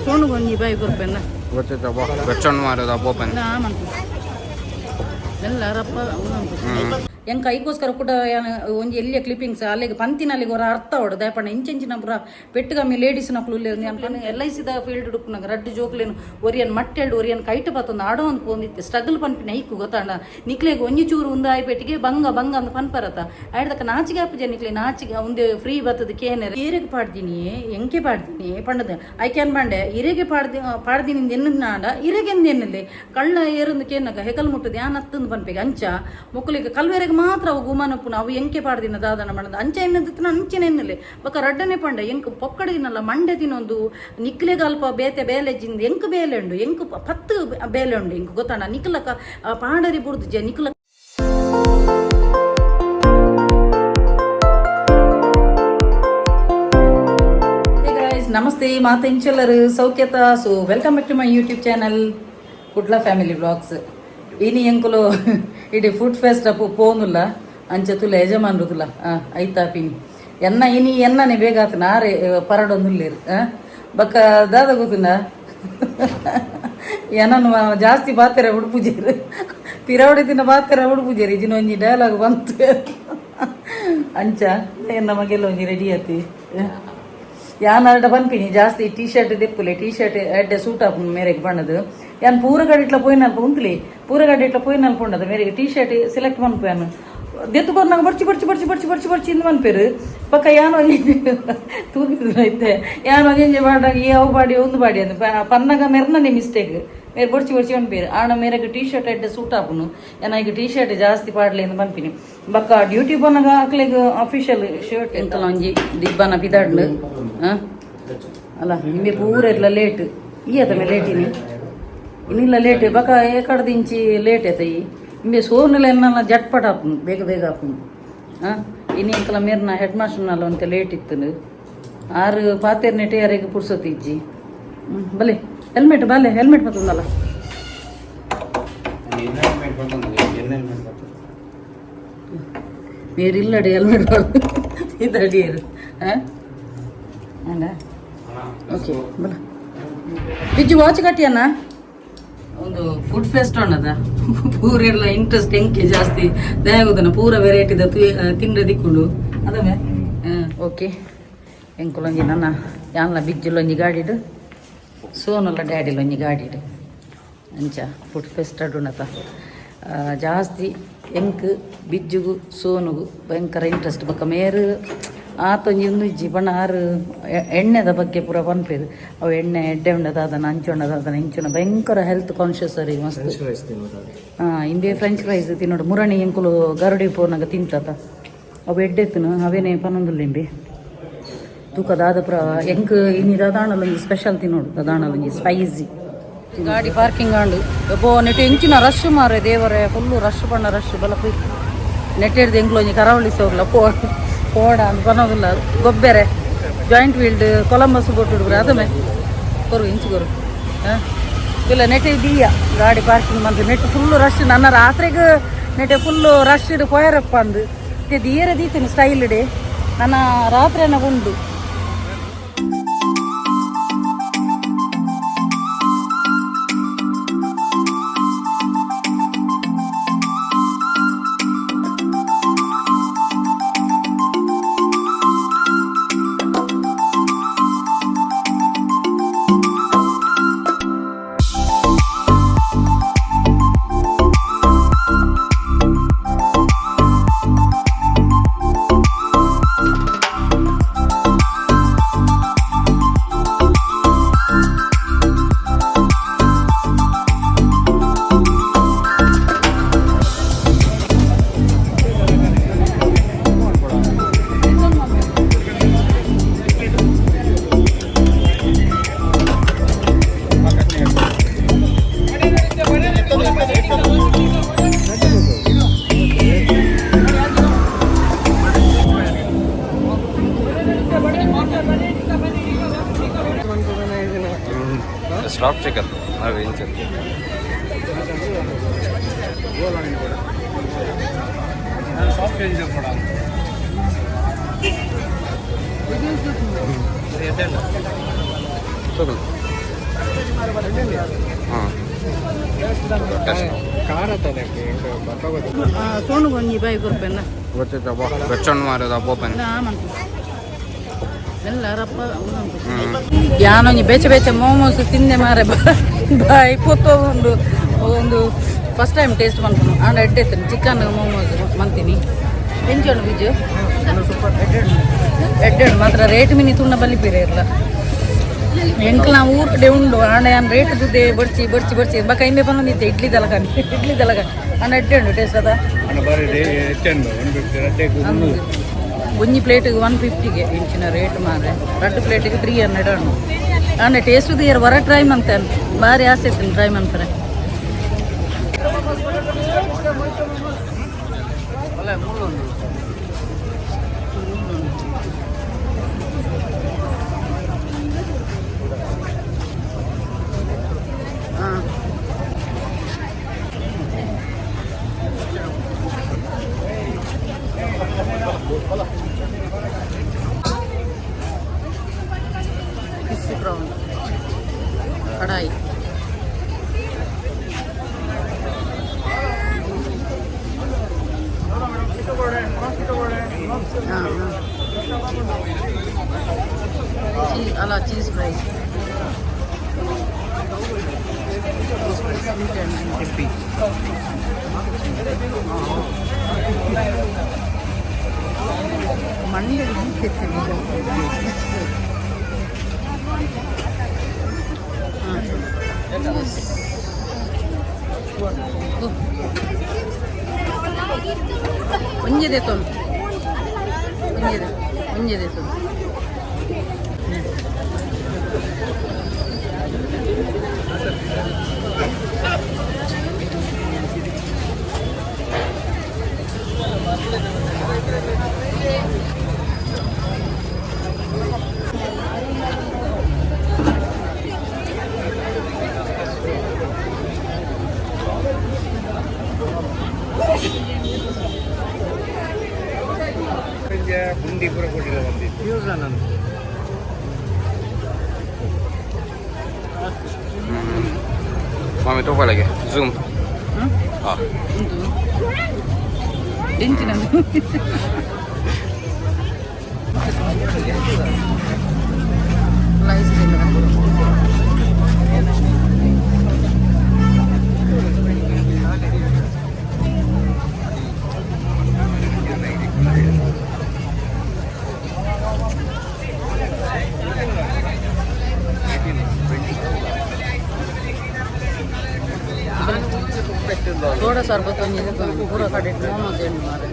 ಸೋನು ಗೊಂಜಿ ಬಾಯಿ ಕೊರ್ಪೆನ್ನ ಗೊತ್ತಿತ್ತಪ್ಪ ಬೆಚ್ಚಣ್ಣ ಮಾರದ ಅಪ್ಪನ ಎಲ್ಲ ರಪ್ಪ ಎಂಕ ಐಕೋಸ್ಕರ ಕೂಡ ಒಂಜಿ ಎಲ್ಲಿಯ ಕ್ಲಿಪ್ಪಿಂಗ್ಸ್ ಅಲ್ಲಿಗೆ ಪಂತಿನಲ್ಲಿಗೆ ಹೊರ ಅರ್ಥ ಹೊಡು ದಯಪಣ್ಣ ಇಂಚಿನ ಪುರ ಪೆಟ್ಟುಗಮ್ಮಿ ಲೇಡೀಸ್ ನಕ್ಲು LICದ ಫೀಲ್ಡ್ ಉಡುಪುನಾಗ ರಡ್ಡು ಜೋಕ್ಲೇನು ಒರಿಯನ್ ಮಟ್ಟೆಲ್ಡು ಒರಿಯನ್ ಕೈಟ್ ಬತ್ತೊಂದು ಆಡೋ ಒಂದು ಪೋಂದಿತ್ತೆ ಸ್ಟ್ರಗಲ್ ಪನ್ಪಿನ ಐಕು ಗೊತ್ತಾಂಡ ನಿಕ್ಲೆಗೆ ಒಂಜಿ ಚೂರು ಒಂದು ಆಯ್ಪೆಟ್ಟಿಗೆ ಬಂಗ ಅಂತ ಪನ್ಪರತ್ತ ಆಯ್ದಕ್ಕ ನಾಚಿಗೆ ಆಪಜ ನಿಕ್ಲೆ ನಾಚಿಗೆ ಒಂದು ಫ್ರೀ ಬರ್ತದ ಕೇನೆ ಈರೆಗೆ ಪಾಡ್ತೀನಿ ಎಂಕೆ ಪಾಡ್ತೀನಿ ಪಂಡದ ಐ ಕ್ಯಾನ್ ಬಂಡೆ ಇರೆಗೆ ಪಾಡ್ತೀನಿ ಎನ್ನ ನಾಡ ಇರೆಗೆಂದು ಎನ್ನಲೆ ಕಳ್ಳ ಏರೊಂದು ಕೇನಕ ಹೆಕಲ್ ಮುಟ್ಟದು ಯಾನ್ ಹತ್ತೊಂದು ಪನ್ಪೆಗೆ ಅಂಚ ಮುಕ್ಕಲಿಗೆ ಕಲ್ವೆರೆಗೆ ಮಾತ್ರ ಅವು ಗುಮಾನಪ್ಪನ ಅವು ಎಂಕೆ ಪಾಡ್ದಿನ ದಾದನ ಮಾಡದ ಅಂಚ ಎನ್ನದಿತ್ತು ಅಂಚೆನ ಎನ್ನಲೆ ಬೊಕ್ಕ ರಡ್ಡನೆ ಪಂಡ ಎಂಕ್ ಪೊಕ್ಕಡಿನಲ್ಲ ಮಂಡೆ ತಿನ್ನೊಂದು ನಿಕ್ಲೆಗೆ ಅಲ್ಪ ಬೇತೆ ಬೇಲೆಜಿಂದ ಎಂಕ್ ಬೇಲೆ ಉಂಡು ಎಂಕ್ ಪತ್ತು ಬೇಲೆ ಉಂಡು ಎಂಕ್ ಗೊತ್ತಾಣ ನಿಕ್ಲಕ ಪಾಡರಿ ಬುಡ್ದು ಜ ನಿಕ್ಲ ನಮಸ್ತೆ ಮಾತೆಂಚೆಲ್ಲರು ಸೌಖ್ಯತ so welcome back to my YouTube channel Kudla family vlogs ಇನಿ ಎಂಕುಲು ಇಡೀ ಫುಡ್ ಫೆಸ್ಟ್ ಪೋನುಲ್ಲ ಅಂಚೆ ತುಲ ಯಜಮಾನ್ರುದುಲ ಐತಾ ಪಿನಿ ಇನಿ ಎನ್ನನೆ ಬೇಗ ಆತ ನಾರೇ ಪರಡೊಂದುಲ್ಲೇರು ಬಕ್ಕ ದಾದ ಗೊತ್ತುನ ಏನನ್ನು ಜಾಸ್ತಿ ಬಾತೆರ ಹುಡುಪುಜೇರು ಪಿರಾವಡಿ ದಿನ ಬಾತೆರ ಹುಡುಪುಜೇರಿ ಇಜಿನ ಒಂಜಿ ಡೈಲಾಗ್ ಬಂತು ಅಂಚ ಎನ್ನ ಮಗೆಲ್ಲ ಒಂಜಿ ರೆಡಿ ಆತಿ ಯಾನ್ ಅರ್ಡ ಪನ್ಪಿನಿ ಜಾಸ್ತಿ ಟೀ ಶರ್ಟ್ ದೆಪ್ಪುಲೆ ಟೀ ಶರ್ಟ್ ಎಡ್ಡೆ ಸೂಟ್ ಆಪು ಮೇರೆಗೆ ಬಣ್ಣದು ಯಾನ್ ಪೂರಗಡೆ ಇಟ್ಲ ಪೋಯಿನಲ್ಪ ಉಂತ್ಲಿ ಪೂರಗಡೆ ಇಟ್ಲ ಪೋಯಿನಲ್ಪ ಉಂಡದ ಮೇರೆಗೆ ಟೀ ಶರ್ಟ್ ಸೆಲೆಕ್ಟ್ ಮನ್ಪೇನು ದೆತ್ತು ಕೊರ್ನಾಗ ಬರ್ಚಿ ಇಂದು ಮನ್ಪೇರು ಪಕ್ಕ ಯಾನೋ ತೂಗಿದ್ರು ಐತೆ ಯಾನೋ ಎಂಜೆ ಬಾಡಾಗ ಯಾವ ಬಾಡಿ ಒಂದು ಬಾಡಿ ಅಂದು ಪನ್ನಾಗ ಮೆರ್ನೇ ಮಿಸ್ಟೇಕ್ ಮೇರೆ ಬರ್ಚಿ ಮನ್ಪೇರು ಆಣ ಮೇರೆಗೆ ಟೀ ಶರ್ಟ್ ಎಡ್ಡೆ ಸೂಟ್ ಆಪುನು ಏನ ಈಗ ಟೀ ಶರ್ಟ್ ಜಾಸ್ತಿ ಪಾಡ್ಲಿ ಅಂತ ಮನ್ಪಿನಿ ಬಕ್ಕ ಡ್ಯೂಟಿ ಬನ್ನಾಗ ಹಾಕ್ಲಿಗೆ ಅಫಿಷಿಯಲ್ ಶರ್ಟ್ ಎಂತಲ್ಲ ಒಂಜಿ ದಿಬ್ಬನ ಬಿದಾಡ್ಲು ಅಲ್ಲ ನಿಮಗೆ ಪೂರ ಇಲ್ಲ ಲೇಟ್ ಈಯತ ಮೇಲೆ ಲೇಟಿನಿ ಇನ್ನಿಲ್ಲ ಲೇಟ್ ಬಕ ಏಕಡ್ದು ಇಂಚಿ ಲೇಟ್ ಆಯ್ತ ನಿಮಗೆ ಸೋರ್ನೆಲ್ಲ ಎನ್ನ ಜಟ್ಪಟ್ ಹಾಪುನು ಬೇಗ ಹಾಪುನು ಇನ್ನು ಇಂಕಲ ಮೇರ್ನ ಹೆಡ್ ಮಾಸ್ಟರ್ನಲ್ಲ ಅಂತ ಲೇಟ್ ಇತ್ತು ಆರು ಪಾತೆರ್ನೆ ಟೇರಿಗೆ ಪುರ್ಸೊತ್ತಿ ಇಜ್ಜಿ ಬಲೆ ಹೆಲ್ಮೆಟ್ ಮತ್ತೊಂದಲ್ಲ ಮೇರಿಲ್ಲಡಿ ಹೆಲ್ಮೆಟ್ ಇದಡಿಯರು ಓಕೆ ಬಲ ಬಿಜ್ಜು ವಾಚ್ ಕಟ್ಟಿಯನ್ನ ಒಂದು ಫುಡ್ ಫೆಸ್ಟ್ ಅನ್ನದ ಪೂರೆಲ್ಲ ಇಂಟ್ರೆಸ್ಟ್ ಎಂಕೆ ಜಾಸ್ತಿ ದಯಾಗುದನ ಪೂರ ವೆರೈಟಿದ ತಿಂಡಿ ದಿಕ್ಕುಂಡು ಅದವೇ ಓಕೆ ಎಂಕುಲೊಂಜಿ ನನ್ನ ಯಾನ್ಲ ಬಿಜ್ಜುಲೊಂಜಿ ಗಾಡಿಡು ಸೋನುಲ್ಲ ಡ್ಯಾಡಿಲೊಂಜಿ ಗಾಡಿಡು ಅಂಚ ಫುಡ್ ಫೆಸ್ಟ್ ಅಡುನತ ಜಾಸ್ತಿ ಎಂಕ್ ಬಿಜ್ಜುಗು ಸೋನುಗು ಭಯಂಕರ ಇಂಟ್ರೆಸ್ಟ್ ಬೊಕ್ಕ ಮೇರು ಆತೊಂಜಿ ಒಂದು ಇಜ್ಜಿ ಬಣ್ಣ ಆರು ಎಣ್ಣೆದ ಬಗ್ಗೆ ಪೂರ ಪನ್ಪೇರು ಅವು ಎಣ್ಣೆ ಎಡ್ಡೆ ಉಂಡದ ಅದನ್ನು ಹಂಚೊಂಡದ ಅದನ್ನು ಹಿಂಚೊಂಡ ಭಯಂಕರ ಹೆಲ್ತ್ ಕಾನ್ಷಿಯಸ್ ಅರಿ ಮಸ್ತ್ ಇಂದೇ ಫ್ರೆಂಚ್ ಫ್ರೈಸ್ ತಿನ್ನೋಡು ಮುರಣಿ ಎಂಕುಲು ಗರುಡಿ ಪೋನಾಗ ತಿಂತತ ಅವು ಎಡ್ಡೆತ್ತನು ಅವೇನೇ ಪನ್ನೊಂದುಲ್ಲೆಂಬಿ ತೂಕ ದಾದ ಪುರ ಎಂಕ್ ಇನಿ ದಾದಾಣಲೊಂಜಿ ಸ್ಪೆಷಲ್ ತಿನ್ನೋಡು ದಾದಾಣಲೊಂಜಿ ಸ್ಪೈಸಿ ಗಾಡಿ ಪಾರ್ಕಿಂಗ್ ಆಂಡು ಎಪ್ಪೋ ನೆಟ್ಟು ಎಂಚಿನ ರಶ್ ಮಾರೆ ದೇವರೇ ಫುಲ್ಲು ರಶ್ ಬಣ್ಣ ರಶ್ ಬಲ ನೆಟ್ ಹಿಡ್ದು ಎಂಕ್ಲೊಂಜಿ ಕರಾವಳಿ ಸೋಗ್ಲ ಪೋಡ ಅಂತ ಪನ್ನೋದಿಲ್ಲ ಗೊಬ್ಬೆರೆ ಜಾಯಿಂಟ್ ವೀಲ್ಡ್ ಕೊಲಂಬಸ್ ಕೊಟ್ಟು ಅದಮೆ ಕೊರು ಇಂಚು ಇಲ್ಲ ನೆಟ್ ಇದೀಯ ಗಾಡಿ parking month net full rush ನನ್ನ ರಾತ್ರಿಗೆ ನೆಟ್ ಫುಲ್ಲು ರಶ್ ಇಡು ಪೊಯರಪ್ಪ ಅಂದು ದೀರ ದೀತೀನಿ ಸ್ಟೈಲ್ ಇಡೆ ನನ್ನ ರಾತ್ರಿನ ಉಂಡು ಸ್ಟಾಪ್ ಚಿಕನ್ ನಾವು ಇಂಚು ತಗೊಳ್ಳಿ ಹಾಂ ಸೋನು ಗೊಂಜಿ ಬೈ ಕೊರ್ಪೆನ್ನ ಗೊತ್ತಿದ್ದಪ್ಪ ಬೆಚ್ಚಣ್ಣು ಮಾರದ ಬೋಪನ್ ಎಲ್ಲ ರಪ್ಪ ಯಾನೊಂಜಿ ಬೇಚೆ ಬೇಚೆ ಮೋಮೋಸ್ ತಿಂದೆ ಮಾರೆ ಬಾಯ್ ಪೊತ್ತು ಒಂದು ಫಸ್ಟ್ ಟೈಮ್ ಟೇಸ್ಟ್ ಮಾಡ್ಕೊಂಡು ಆಂಡ ಎಡ್ಡೆತ್ತೇನೆ ಚಿಕನ್ ಮೋಮೋಸ್ ಮಂತೀನಿ ಎಂಚೋಣ ಬೀಜು ಎಡ್ಡೆಡು ಮಾತ್ರ ರೇಟ್ ಮಿನಿ ತುಂಬ ಬಲಿಪೀರೆ ಇರಲ್ಲ ಎಂಕ್ಲು ನಾವು ಊರ್ ಕಡೆ ಉಂಡು ಆಂಡ ನಾನು ರೇಟ್ ದುದ್ದೆ ಬಡ್ಚಿ ಬಕ್ಕ ಹಿಂದೆ ಬಂದಿದ್ದೆ ಇಡ್ಲಿ ದಲಕ ಆಂಡ ಎಡ್ಡೆಂಡು ಟೇಸ್ಟ್ ಅದ ಒಂಜಿ ಪ್ಲೇಟಿಗೆ 150ಗೆ ಇಂಚಿನ ರೇಟ್ ಮಾರೆ 2 ಪ್ಲೇಟಿಗೆ 300 ಉಂಡು ಆಂಡ ಟೇಸ್ಟ್ ದಿಯರ್ ಹೊರ ಟ್ರೈ ಮಾಡ್ತೇನೆ ಭಾರಿ ಆಸೆ ಇತ್ತು ಟ್ರೈ ಮಾಡ್ತಾರೆ ಫಿಶ್ ಬ್ರೌನ್ ಕಡಾಯಿ ಅಲ್ಲ ಚೀಸ್ ಫ್ರೈ ಮಂಡ್ಯ ಒಂಜಿದೆ ತೊಂದು ಒಂಜಿದೆ ತೊಂದು ಬುಂದಿ ಪೂರ ಕೊಟ್ಟಿಲ್ಲ ಬಂದಿತ್ತು ಯೂಸ್ ನಾನು ಮಾಮಿ ತಗೊಳಗೆ ಝೂಮ್ ಹಾಂ ಎಂಚಿನದು ಲೈಸ್ थोड़ा सरबत पूरा कड़े मोमोज मारे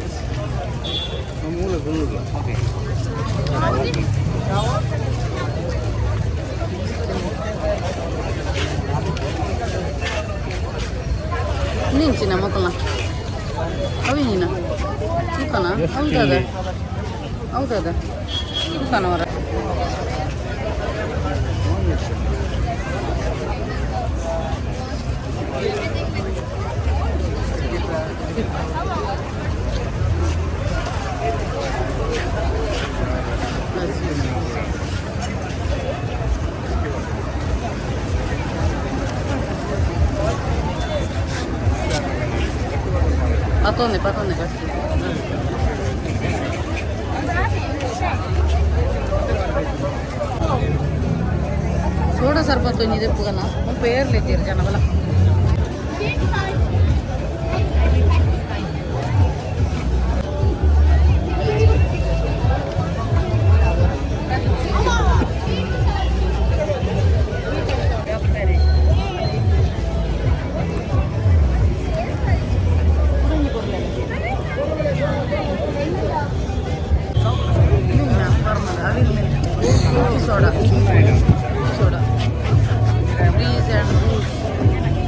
ನಿಂಚಿನ ಮಕ್ಕಳ ಅವಿನ ಚಿಕನ ಹೌದದ ಚಿಕನ್ ಅವರ patone casi soda sarbat ini deh bukan lah mau pair letir jangan bala soda freeze and juice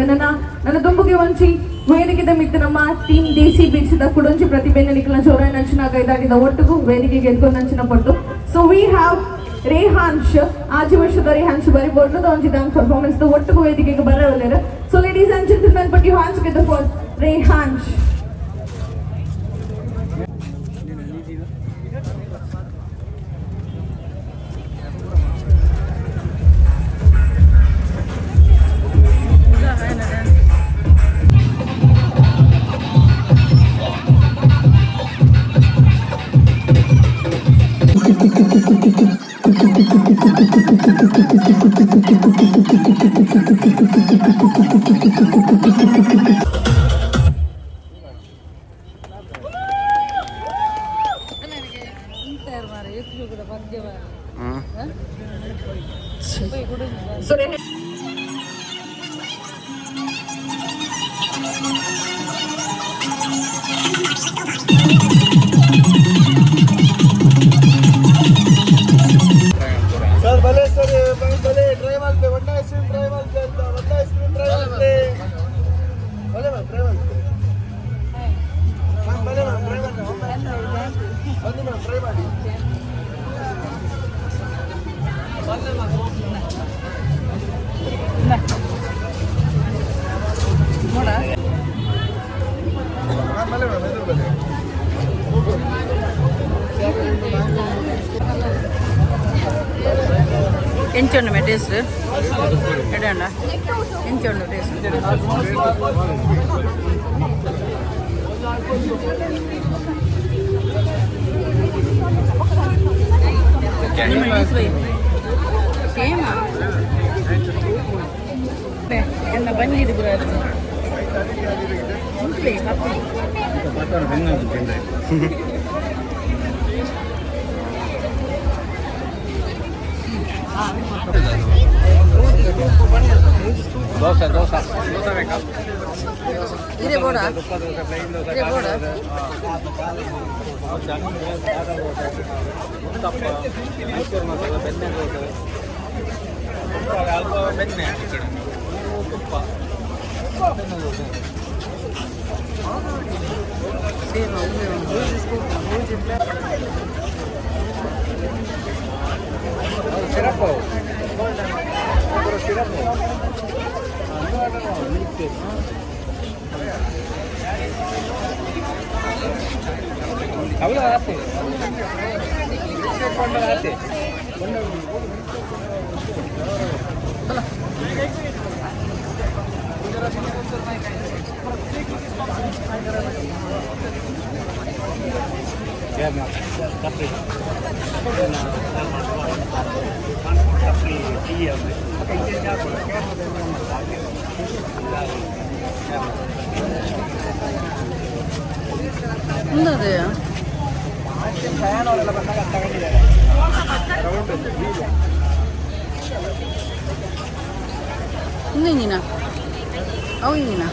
ನನ್ನ ದುಂಬುಗೆ ವಂಚಿ ವೇದಿಕೆದ ಮಿತ್ತು ನಮ್ಮ ಟೀಮ್ ದೇಸಿ ಬೀಟ್ಸಿದ ಕುಡೊಂಚಿ ಪ್ರತಿಭೆನ ನಿಖಲ ಚೋರ ನಂಚಿನಾಗ ಇದಾಗಿದ್ದ ಒಟ್ಟಿಗೂ ವೇದಿಕೆಗೆ ಎದ್ಕೊಂಡು ನಂಚಿನ ಪಟ್ಟು ಸೊ ವಿ ಹ್ಯಾವ್ ರೇಹಾನ್ಶ್ ಆಜಿ ವರ್ಷದ ರೇಹಾನ್ಶ್ ಬರೀ ಬೊಡ್ಡದ ಒಂಜಿ ಡ್ಯಾನ್ಸ್ ಪರ್ಫಾರ್ಮೆನ್ಸ್ ಒಟ್ಟಿಗೂ ವೇದಿಕೆಗೆ ಬರವಲ್ಲೇರು so ladies and gentlemen put you hands together for Rehansh. सर भले सर भले ड्राइव आलते वड्डा आइस्क्रीम ड्राइव आलते वड्डा आइस्क्रीम ड्राइव आलते भले मैम ड्राइव आलते मैम भले मैम ड्राइव आलते बंदी मैम ड्राइव आली ನೋಡ मैम भले मैम इधर भले ఎంచుండు మే టేస్ట్ ఎడండ ఎంచుండు టేస్ట్ సేమా என்ன பண்ணி இது கூட దోశ దోశ ఇదే బోడా ఇదే Boda syrup syrup habla date cuando date ya no capri iya ఉన్నది ಇನ್ನೇನಿನ ಅವು ಇನ್ನಿನ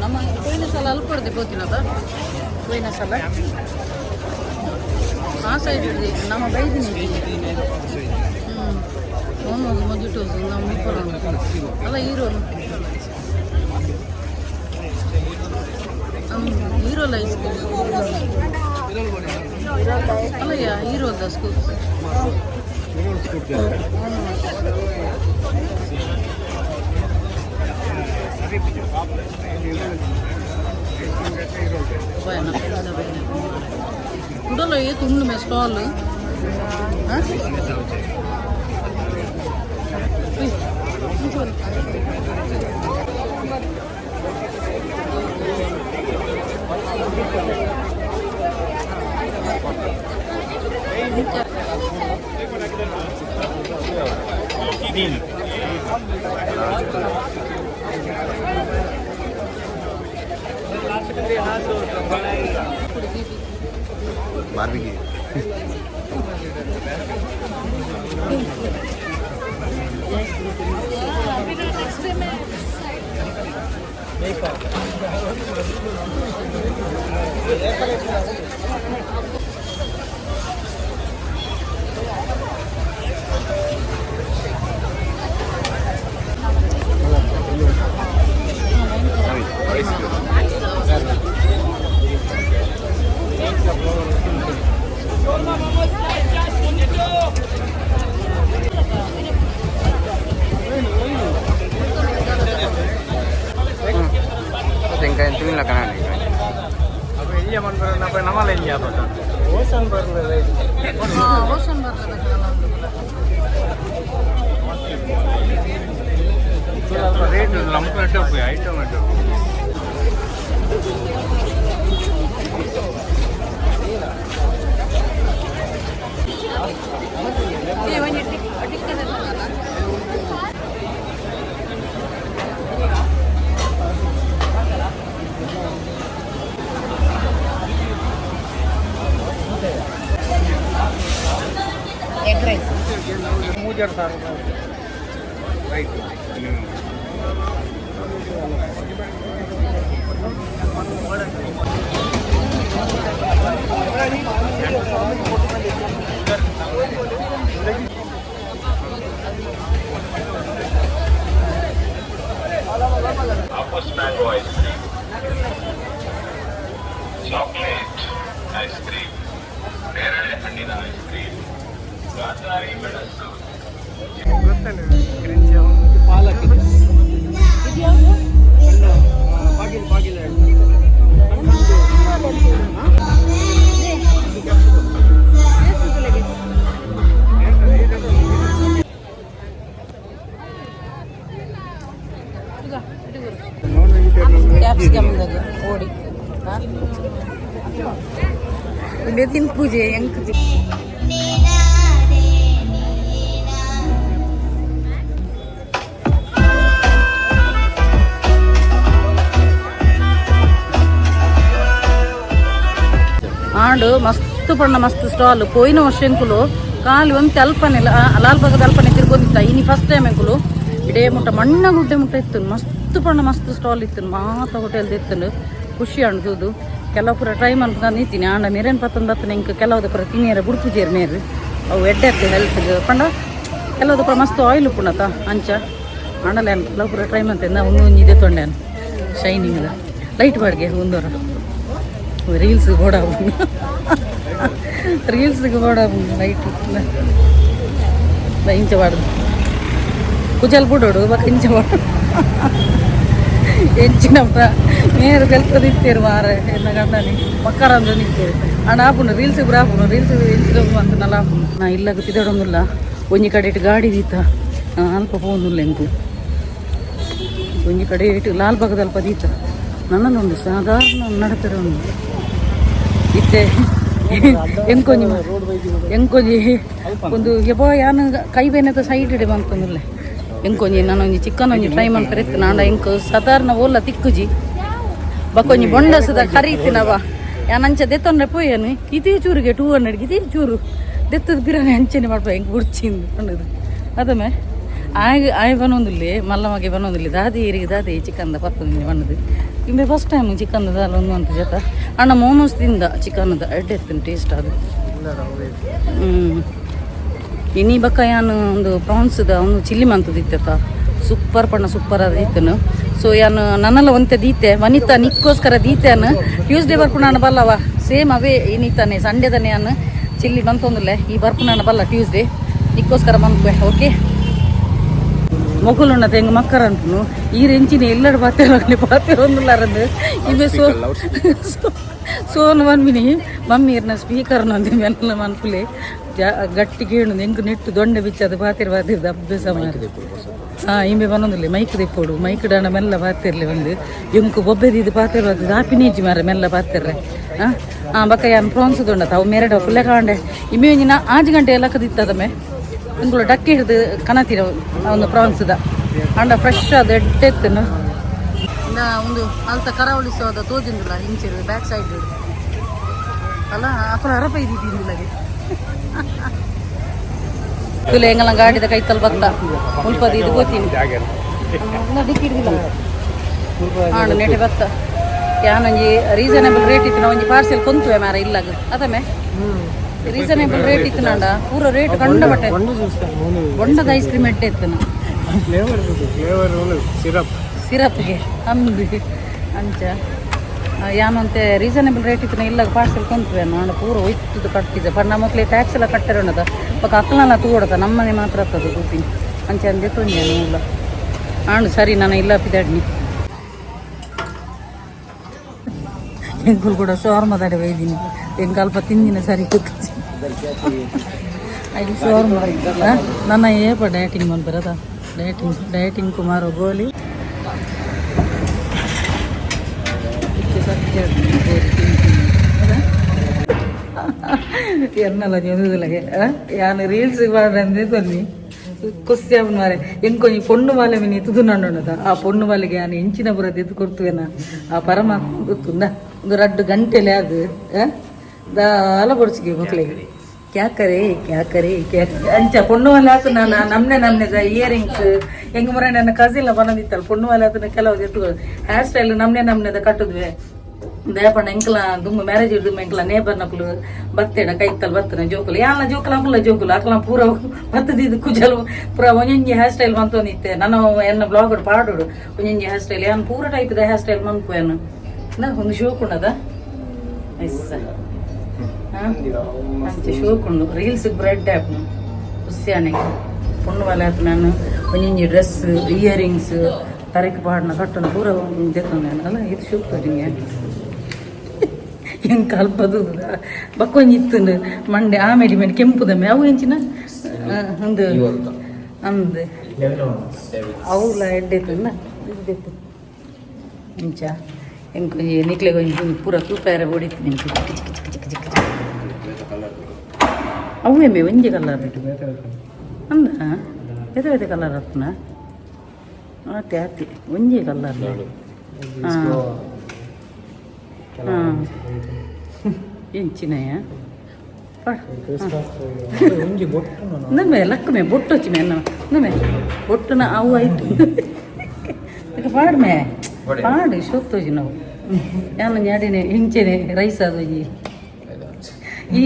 ನಮ್ಮ ಪೋಯಿನ ಸಲ ಅಲ್ಪ ಹೊಡೆದು ಗೊತ್ತಿನದ ಪೋಯಿನ ಸಲ ಆ ಸೈಡ್ ಇದೆ ನಮ್ಮ ಬೈದಿನಿ ಅವನು ಮದುಟೋಸು ನಮ್ಮ ಇಬ್ಬರು ಅಲ್ಲ ಹೀರೋನು ಹೀರೋಲ್ಲ ಐಸ್ ಕ್ರೀಮ್ ಅಲ್ಲಯ್ಯ ಹೀರೋದ ಸ್ಕೂಪ್ Kudla ये तुमने में स्टॉल हाँ 15. Barbecue. Tengah itu lah kan ini. Apa iya man ber apa nama lain ya apa? Ocean ber lain. Roshan ಬರ್ತದೆ ಸ್ವಲ್ಪ ರೇಟ್ ನಮ್ಮ ಕಡೆ ಐಟಮ್ ಅದು egg rice 3000 right Apple mango ice cream, chocolate ice cream, ನೇರಳೆ ಹಣ್ಣಿನ ice cream, Gandhari ಮೆಣಸು. ಗೊತ್ತಲ್ಲ cringe ಪಾಲಕ್ ಬಾಗಿಲು ಕ್ಯಾಪ್ಸಿಕಮ್ ಓಡಿ ಇಲ್ಲಿ ತಿನ್ ಪೂಜೆ ಹೆಂಗ್ ఆడు మస్తు పడిన మస్తు స్టాల్ పోయిన ವರ್ಷ ఎంకులు కాలు ಒಂತೆ ಅಲ್ಪನೆ ಲಾಲ್ಬಾಗದ ಅಲ್ಪನೆ ತಿರ್ಗೊಂದಿತ್ತ ಇನಿ ಫಸ್ಟ್ ಟೈಮ್ ಎಂకులు ಇಡೇ ಮುಟ್ಟ ಮಣ್ಣ ಗುಡ್ಡೆ ಮುಟ್ಟ ಇತ್ತು ಮಸ್ತ್ ಪಣ್ಣ ಮಸ್ತ್ ಸ್ಟಾಲ್ ಇತ್ತು ಮಾತ ಹೋಟೆಲ್ದು ಇತ್ತು ಖುಷಿ ಅಣ್ತುದು ಕೆಲವು ಪೂರ ಟ್ರೈ ಮಾಡ್ಕೊಂಡು ನಿಂತೀನಿ ಆಂಡ ಮೇರೇನು ಪತ್ತೊಂದು ಇಂಕ ಕೆಲವುದ ಪೂರ ತಿನ್ನಿಯರ ಬುಡ್ಪುಜೇರು ಮೇರು ಅವು ಎಡ್ಡೆ ಇರ್ತದೆ ಹೆಲ್ತ್ಗೆ ಪಂಡ ಕೆಲವುದ ಪೂರ ಮಸ್ತ್ ಆಯಿಲ್ ಉಪ್ಪುಣತ ಅಂಚ ಆಂಡಲ್ಲ ಕೆಲವು ಪೂರ ಟ್ರೈ ಮಾಡ್ತಿದ್ದ ಒಂದು ಇದೆ ತೊಂಡೆ ಶೈನಿಂಗ್ ಲೈಟ್ ಬಾಡ್ಗೆ ಒಂದೂರ ರೀಲ್ಸ್ ಗೋಡಾ ರೀಲ್ಸ್ಗೆ ಗೋಡಾ ಲೈಟ್ ಇಂಚ ಬಾಡ್ದು ಕುಜಲ್ ಬಿಡೋಡು ಬಕ್ಕ ಇಂಚ ಬಾಡು ಹೆಂಚಿನ ನೇರು ಕಲ್ತದಿತ್ತೇರು ಮಾರ ಎಲ್ಲ ಗಂಡನಿ ಮಕ್ಕರಂದು ನಿಂತೇರು ಅಣ್ಣ ಆಪುಂಡು ರೀಲ್ಸ್ ಇಬ್ಬರು ಆಪುಂಡು ರೀಲ್ಸ್ ಹೆಂಚಿದ ಅಂತ ನಲ್ಲ ಆಪುಂಡು ನಾ ಇಲ್ಲ ತಿದಡೊಂದಿಲ್ಲ ಒಂಜಿ ಕಡೆ ಇಟ್ಟು ಗಾಡಿ ದೀತ ಅಲ್ಪ ಪೋಂದಿಲ್ಲ ಎಂಕು ಒಂಜಿ ಕಡೆ ಇಟ್ಟು ಲಾಲ್ಬಾಗದ ಅಲ್ಪ ದೀತ ನನ್ನಲ್ಲೊಂದು ಸಾಧಾರಣ ನಡತಡೆ ಒಂದು ಇತ್ತೆ ಎಂಕೊಂಜಿ ಒಂದು ಯಬೋ ಯಾನು ಕೈ ಬೇನದ ಸೈಡ್ ಇಡೆ ಬಂತಂದಿಲ್ಲ ಎಂಕೊಂಜಿ ನಾನೊಂಜಿ ಚಿಕನ್ ಒಂಜಿ ಟ್ರೈ ಮಾಡ್ತಾರೆ ನಾಂಡ ಎಂಕು ಸಾಧಾರಣ ಓಲ್ಲ ತಿಕ್ಕುಜಿ ಬಕ್ಕೊಂಜಿ ಬೊಂಡಸದ ಕರೀತಿನವ ಯಾನಂಚ ದೆತ್ತೊಂಡ್ರೆ ಪೋಯನು ಇದೇ ಚೂರಿಗೆ 200 ಇದೇ ಚೂರು ದೆತ್ತದ ಬಿರಿಯಾನಿ ಅಂಚನೆ ಮಾಡ್ಬೋ ಹೆಂಗೆ ಗುಡ್ಚಿಂದು ಅನ್ನೋದು ಅದಮ್ಮೆ ಆಯ್ ಬನ್ನೊಂದಿಲ್ಲ ಮಲ್ಲಮಗೆ ಬನ್ನೊಂದಿಲ್ಲ ದಾದಿ ಏರಿಗೆ ದಾದಿ ಚಿಕನ್ದ ಪತ್ತೊಂದು ಬಣ್ಣದು ಇಂಬೆ ಫಸ್ಟ್ ಟೈಮ್ ಚಿಕನ್ದ ಒಂದು ಅಂತ ಜೊತ ಅಣ್ಣ ಮೋಮೋಸ್ ತಿಂದ ಚಿಕನ್ದ ಎಡ್ಡೆ ಇರ್ತೀನಿ ಟೇಸ್ಟ್ ಅದು ಇನಿ ಬಕ್ಕ ಯಾನು ಒಂದು ಪ್ರಾನ್ಸ್ದ ಒಂದು ಚಿಲ್ಲಿ ಮಂತದಿತ್ತ ಸೂಪರ್ ಪಣ್ಣ ಸೂಪರ್ ಅದು ಇತ್ತನು ಸೊ ಯಾನು ನನ್ನೆಲ್ಲ ಒಂತೆ ದೀತೆ ವನಿತಾ ನಿಕ್ಕೋಸ್ಕರ ದೀತೆನು ಟ್ಯೂಸ್ಡೇ ಬರ್ಪುಣಾನ ಬಲ್ಲವ ಸೇಮ್ ಅವೇ ಏನಿತ್ತಾನೆ ಸಂಡೇದನೆ ಯಾನು ಚಿಲ್ಲಿ ಬಂತೊಂದಿಲ್ಲ ಈ ಬರ್ಪುಣಾನ ಬಲ್ಲ ಟ್ಯೂಸ್ಡೇ ನಿಕ್ಕೋಸ್ಕರ ಬಂದ್ಬೆ ಓಕೆ ಮೊಗಲುಣ್ಣದ ಹೆಂಗೆ ಮಕ್ಕರ ಅಂಟನು ಈ ರೆಂಚಿನ ಎಲ್ಲರೂ ಪಾತಿರೊಂದಿಲ್ಲಾರಂದು ಇವೆ ಸೋನು ಮನ್ಮಿನಿ ಮಮ್ಮಿ ಇರ್ನ ಸ್ಪೀಕರ್ನ ಅಂದೆ ಮೆಲ್ಲ ಮನ್ಪುಲೆ ಗಟ್ಟಿ ಕೇಳು ಹೆಂಗೆ ನೆಟ್ಟು ದೊಣ್ಣೆ ಬಿಚ್ಚದು ಪಾತಿರ್ದ ಅಭ್ಯಾಸ ಮಾಡಿ ಇಂಬೆ ಬನ್ನೊಂದಿಲ್ಲ ಮೈಕ್ ದೆಪ್ಪೋಡು ಮೈಕ್ ಡಾಣ ಮೆಲ್ಲ ಪಾತಿರ್ಲಿ ಒಂದು ಎಂಕು ಬೊಬ್ಬೆದಿದ್ದು ಪಾತಿರ್ವಾದ ಹಾಪಿನೇಜಿ ಮಾರ ಮೆಲ್ಲ ಪಾತಿರ್ರೆ ಬಕ್ಕ ಯಾನು ಪ್ರಾನ್ಸ್ ದೊಂಡತ ಅವು ಮೇರಡ ಪುಲ್ಲೆ ಕಾಂಡೆ ಇಮೆ ಒಂಜಿನ 5 ಗಂಟೆ ಎಲ್ಲ ಕದಿತ್ತದಮ್ಮೆ ಇಂಗುಳು ಡಕ್ಕಿ ಹಿಡಿದು ಕನತಿರ ಒಂದು ಪ್ರಾನ್ಸ್ದ ಅಂಡ ಫ್ರೆಶ್ ಅದು ಎಡ್ಡೆತ್ತನು ಒಂದು ಅಲ್ತ ಕರಾವಳಿಸೋದ ತೋಜಿಂದಿಲ್ಲ ಹಿಂಚಿರು ಬ್ಯಾಕ್ ಸೈಡ್ ಅಲ್ಲ ಅಕ್ಕಳ ಹರಪ ಇದ್ದಿದ್ದಿಲ್ಲಗೆ ತುಲೆ ಎಂಗಲ ಗಾಡಿದ ಕೈತಲ್ ಬತ್ತ ಮುಲ್ಪದ ಇದು ಗೊತ್ತೀನಿ ಡಿಕ್ಕಿ ಹಿಡಿದಿಲ್ಲ ಹಾಂ ನೆಟೆ ಬತ್ತ ಯಾನೊಂಜಿ ರೀಸನೇಬಲ್ ರೇಟ್ ಇತ್ತು ನಾ ಒಂಜಿ ಪಾರ್ಸೆಲ್ ಕೊಂತುವೆ ಮಾರ ಇಲ್ಲಾಗ ಅದಮ್ಮೆ ರೀಸನೇಬಲ್ ರೇಟ್ ಇತ್ತು ನಾಂಡ ಪೂರ ರೇಟ್ ಕಂಡ ಬಟ್ಟೆ ಬೊಂಡದ ಐಸ್ ಕ್ರೀಮ್ ಎಡ್ಡೆ ಇತ್ತು ನಾ ಸಿರಪ್ಗೆ ಅಂದು ಅಂಚ ಯಾನಂತೆ ರೀಸನೇಬಲ್ ರೇಟ್ ಇತ್ತು ಇಲ್ಲಾಗ ಪಾರ್ಸೆಲ್ ಕೊಂತುವೆ ನಾನು ಪೂರ ಒಯ್ತದ್ದು ಕಟ್ಟಿದ್ದೆ ಪರ್ ನಮ್ಮ ಮಕ್ಳಿಗೆ ಟ್ಯಾಕ್ಸ್ ಎಲ್ಲ ಕಟ್ಟಿರೋಣದ ಪಕ್ಕ ಅಕ್ಕಲೆಲ್ಲ ತೂಡತ ನಮ್ಮನೆ ಮಾತ್ರ ಆಗ್ತದೆ ಕೂತೀನಿ ಅಂಚೆ ಅಂದೆ ತೊಂದೆ ಇಲ್ಲ ಆಣು ಸರಿ ನಾನು ಇಲ್ಲ ಪಿದಾಡ್ನಿ ಎಂಕುಲು ಕೂಡ ಶೋರ್ಮದಾಡೆ ಒಯ್ದೀನಿ ಎಂಗೆ ಅಲ್ಪ ತಿಂದಿನ ಸರಿ ಕೂತ್ಕೊಂಡು ಐದು ಶೋರ್ಮ ನನ್ನ ಏಪ ಡಯಟಿಂಗ್ ಬಂದ್ಬರದ ಡಯಟಿಂಗ್ ಕುಮಾರು ಗೋಲಿ ಎನ್ನಲ್ಲ ಚಂದಿಲ್ಲಗೆ ಯಾನು ರೀಲ್ಸ್ ಮಾಡ್ರೆ ತೊಲ್ಲಿ ಕೊಸ್ಯಾಬ್ ಮಾರೆ ಎಂಕೊಂಜಿ ಪೊಣ್ಣು ಮಾಲೆ ಮಿನಿ ತುದು ನಂಡೋಣದ ಆ ಪೊಣ್ಣು ಮಾಲೆಗೆ ನಾನು ಹೆಂಚಿನ ಬರೋದು ಎದ್ದು ಕೊಡ್ತುವೆನ ಆ ಪರಮಾತ್ಮ ಗೊತ್ತುಂದ ಒಂದು 2 ಗಂಟೆಲೆ ಅದು ಅಲ ಬಡ್ಸಿಗೆ ಮಕ್ಕಳಿಗೆ ಕ್ಯಾಕರೆ ಅಂಚ ಪೊಣ್ಣು ಮಾಲೆ ಆತು ನಾನು ನಮ್ನೆ ಇಯರಿಂಗ್ಸ್ ಹೆಂಗೆ ಮರ ನನ್ನ ಕಸಿಲ್ಲ ಬಂದಿತ್ತಲ್ಲ ಪೊಣ್ಣು ಮಾಲೆ ಆತನ ಕೆಲವು ಎತ್ತುಗಳು ಹೇರ್ ಸ್ಟೈಲ್ ನಮ್ನೆದ ಕಟ್ಟಿದ್ವಿ ದಯಪಣ್ಣ ಎಂಕಲ ದುಮ್ಮ ಮ್ಯಾರೇಜ್ ದುಮ್ಮ ಎಂಕಲ ನೇಬರ್ ನಕಲು ಬತ್ತೇಡ ಕೈತಲ್ ಬತ್ತನ ಜೋಕುಲು ಯಾನ ಜೋಕುಲು ಅಕುಲ ಜೋಕುಲು ಅಕಲ ಪೂರ ಬತ್ತದಿದ್ದು ಕುಜಲು ಪೂರ ಒಂಜೊಂಜಿ ಹೇರ್ ಸ್ಟೈಲ್ ಮಂತೊಂದಿತ್ತೆ ನನ್ನ ಎನ್ನ ಬ್ಲಾಗ್ ಪಾಡೋಡು ಒಂಜೊಂಜಿ ಹೇರ್ ಸ್ಟೈಲ್ ಯಾನು ಪೂರ ಟೈಪ್ದ ಹೇರ್ ಸ್ಟೈಲ್ ಮನ್ಪುವೇನು ಒಂದು ಶೋಕುಂಡದ ಎಸ್ಸ ಅಂಚೆ ಶೋಕುಂಡು ರೀಲ್ಸ್ ಬ್ರೆಡ್ ಆ್ಯಪ್ನು ಖುಷಿಯಾನೆ ಪುಣ್ಣು ಮಲೆ ಆಯ್ತು ನಾನು ಒಂಜೊಂಜಿ ಡ್ರೆಸ್ ಇಯರಿಂಗ್ಸ್ ತರಕ್ಕೆ ಪಾಡ್ನ ಕಟ್ಟನ್ನು ಪೂರ ತೆತ್ತೊಂದೆ ಅಲ್ಲ ಇದು ಶೋಕ್ತದೆ ಹೆಂಗೆ ಕಲ್ಪದು ಬಕ್ಕೊಂಜಿ ಇತ್ತು ಮಂಡೆ ಆಮೇಲೆ ಕೆಂಪುದಮ್ಮೆ ಅವು ಹೆಂಚಿನ ಒಂದು ಅಂದು ಅವಳ ಎಡ್ಡೆತ್ತು ಇದ್ದಿತ್ತು ಇಂಚ ಹೆಂಗೆ ನಿಕ್ಲೆ ಕೊಂಚ ಪೂರ ತೂಪಾರ ಹೊಡಿತು ನಿಂಗೆ ಅವೇ ಒಂಜಿ ಕಲರ್ ಅಂದ ಬೇತೆ ಕಲರ್ ಹತ್ತನ ಆತಿ ಒಂಜಿ ಕಲರ್ ಹಾಂ ಇಂಚಿನಯ ನಮ್ಮೆ ಲಕ್ಕಮೆ ಬೊಟ್ಟು ಹಚ್ಚಿ ಮೇ ನಮ್ಮೆ ಬೊಟ್ಟುನ ಅವು ಆಯ್ತು ಈಗ ಪಾಡ್ಮೆ ಪಾಡು ಶೋಕ್ತೋಜಿ ನಾವು ಯಾನು ನ್ಯಾಡಿನೇ ಹಿಂಚೆನೆ ರೈಸ್ ಅದು ಈ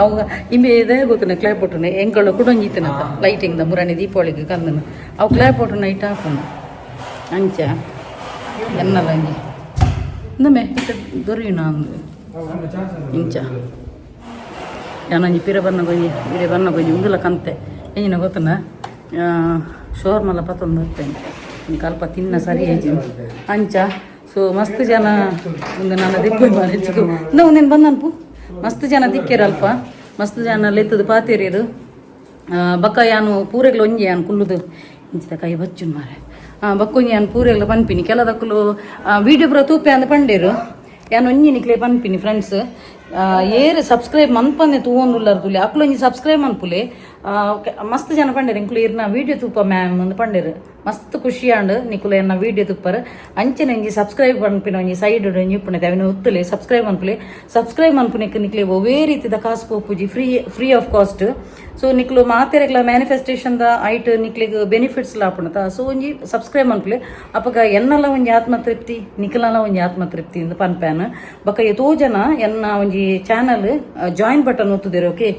ಅವಾಗ ಇಮೆ ಇದೇ ಗೊತ್ತನೆ ಕ್ಲಾಯ್ ಪೊಟ್ಟುನೆ ಎಂಗಳು ಕುಡೊಂಜಿತ್ತನಂತ ಲೈಟಿಂಗ್ದ ಮುರಾಣಿ ದೀಪಾವಳಿಗೆ ಕಂದನ ಅವು ಕ್ಲಾಯ್ ಪೊಟ್ಟುನ ಇಟ್ಟು ಹಾಕೋನು ಅಂಚ ಎನ್ನದ ಅಂಜಿ ನಮ್ಮೆ ಇಟ್ಟು ದೊರೆಯುನ ಅಂದು ಇಂಚ ಯಾನಂಜಿ ಪಿರ ಬನ್ನ ಗೊಂಜಿ ಉಂದುಲ ಕಂತೆ ಎಂಜಿನ ಗೊತ್ತನ ಶೋರ್ಮಲ ಪತ್ತೊಂದು ಬರ್ತೇನೆ ಇಂಕ ಅಲ್ಪ ತಿನ್ನ ಸರಿ ಹೆಜ್ಜೆ ಅಂಚ ಸೊ ಮಸ್ತ್ ಜನ ಒಂದು ನಾನು ದಿಪ್ಪು ಹೆಚ್ಚು ಒಂದೇನು ಬಂದನ್ಪು ಮಸ್ತ್ ಜನ ದಿಕ್ಕಿರಲ್ಪ ಮಸ್ತ್ ಜನ ಲೆತ್ತದು ಪಾತೇರಿಯದು ಬಕ್ಕ ಯಾನು ಪೂರೆಗ್ಲು ಒಂಜಿ ಯಾನು ಕುಲ್ಲುದು ಇಂಚಿದ ಕೈ ಬಚ್ಚು ಮಾರೆ ಬಕ್ಕೊಂಜಿ ಯಾನು ಪೂರೆಗ್ಲು ಪನ್ಪಿನಿ ಕೆಲದಕ್ಕಲು ವೀಡಿಯೋ ಪೂರ ತೂಪೆ ಅಂದ ಪಂಡೇರು ಯಾನು ಒಂಜಿ ನಿಕ್ಲೆ ಪನ್ಪಿನಿ ಫ್ರೆಂಡ್ಸ್ ಏರು ಸಬ್ಸ್ಕ್ರೈಬ್ ಮನ್ಪಂದೆ ತೂವೊಂದುಲ್ಲರು ತುಲೆ ಅಕ್ಲೊಂಜಿ ಸಬ್ಸ್ಕ್ರೈಬ್ ಮನ್ಪುಲೆ ಮಸ್ತ್ ಜನ ಪಂಡೇರು ಇಂಕ್ಲು ಇರ್ನ ವೀಡಿಯೋ ತೂಪ ಮ್ಯಾಮ್ ಒಂದು ಪಂಡೇರು ಮಸ್ತ್ ಖುಷಿ ಆಂಡ್ ನಿಕುಲು ಎನ್ನ ವೀಡಿಯೋ ತುಪ್ಪರ್ ಅಂಚನೆ ಒಂಜಿ ಸಬ್ಸ್ಕ್ರೈಬ್ ಮನ್ಪಿನ ಒಂಜಿ ಸೈಡ್ ಒಂಜಿ ಉಪ್ಪುನೈತೆ ಅವಿನ ಉತ್ತಲೆ ಸಬ್ಸ್ಕ್ರೈಬ್ ಮನ್ಪುನಿಕ್ ನಿಕ್ಲೆ ಒವೇ ರೀತಿದ ಕಾಸು ಪೋಪುಜಿ ಫ್ರೀ ಆಫ್ ಕಾಸ್ಟ್ ಸೊ ನಿಕ್ಲು ಮಾತೆರೆಗ್ಲ ಮ್ಯಾನಿಫೆಸ್ಟೇಷನ್ದ ಐಟ್ ನಿಕ್ಲಿಗೆ ಬೆನಿಫಿಟ್ಸ್ ಲಾಪುಣತ ಸೊ ಒಂಜಿ ಸಬ್ಸ್ಕ್ರೈಬ್ ಮನ್ಪುಲೆ ಅಪ್ಪಗ ಎನ್ನಲ ಒಂಜಿ ಆತ್ಮತೃಪ್ತಿ ನಿಖಲಲ ಒಂಜಿ ಆತ್ಮತೃಪ್ತಿ ಇಂದ ಪನ್ಪ್ಯಾನ್ ಬಕ್ಕ ಎತೋ ಜನ ಎನ್ನ ಒಂಜಿ ಚಾನಲ್ ಜಾಯಿನ್ ಬಟನ್ ಒತ್ತುದೇರು ಓಕೆ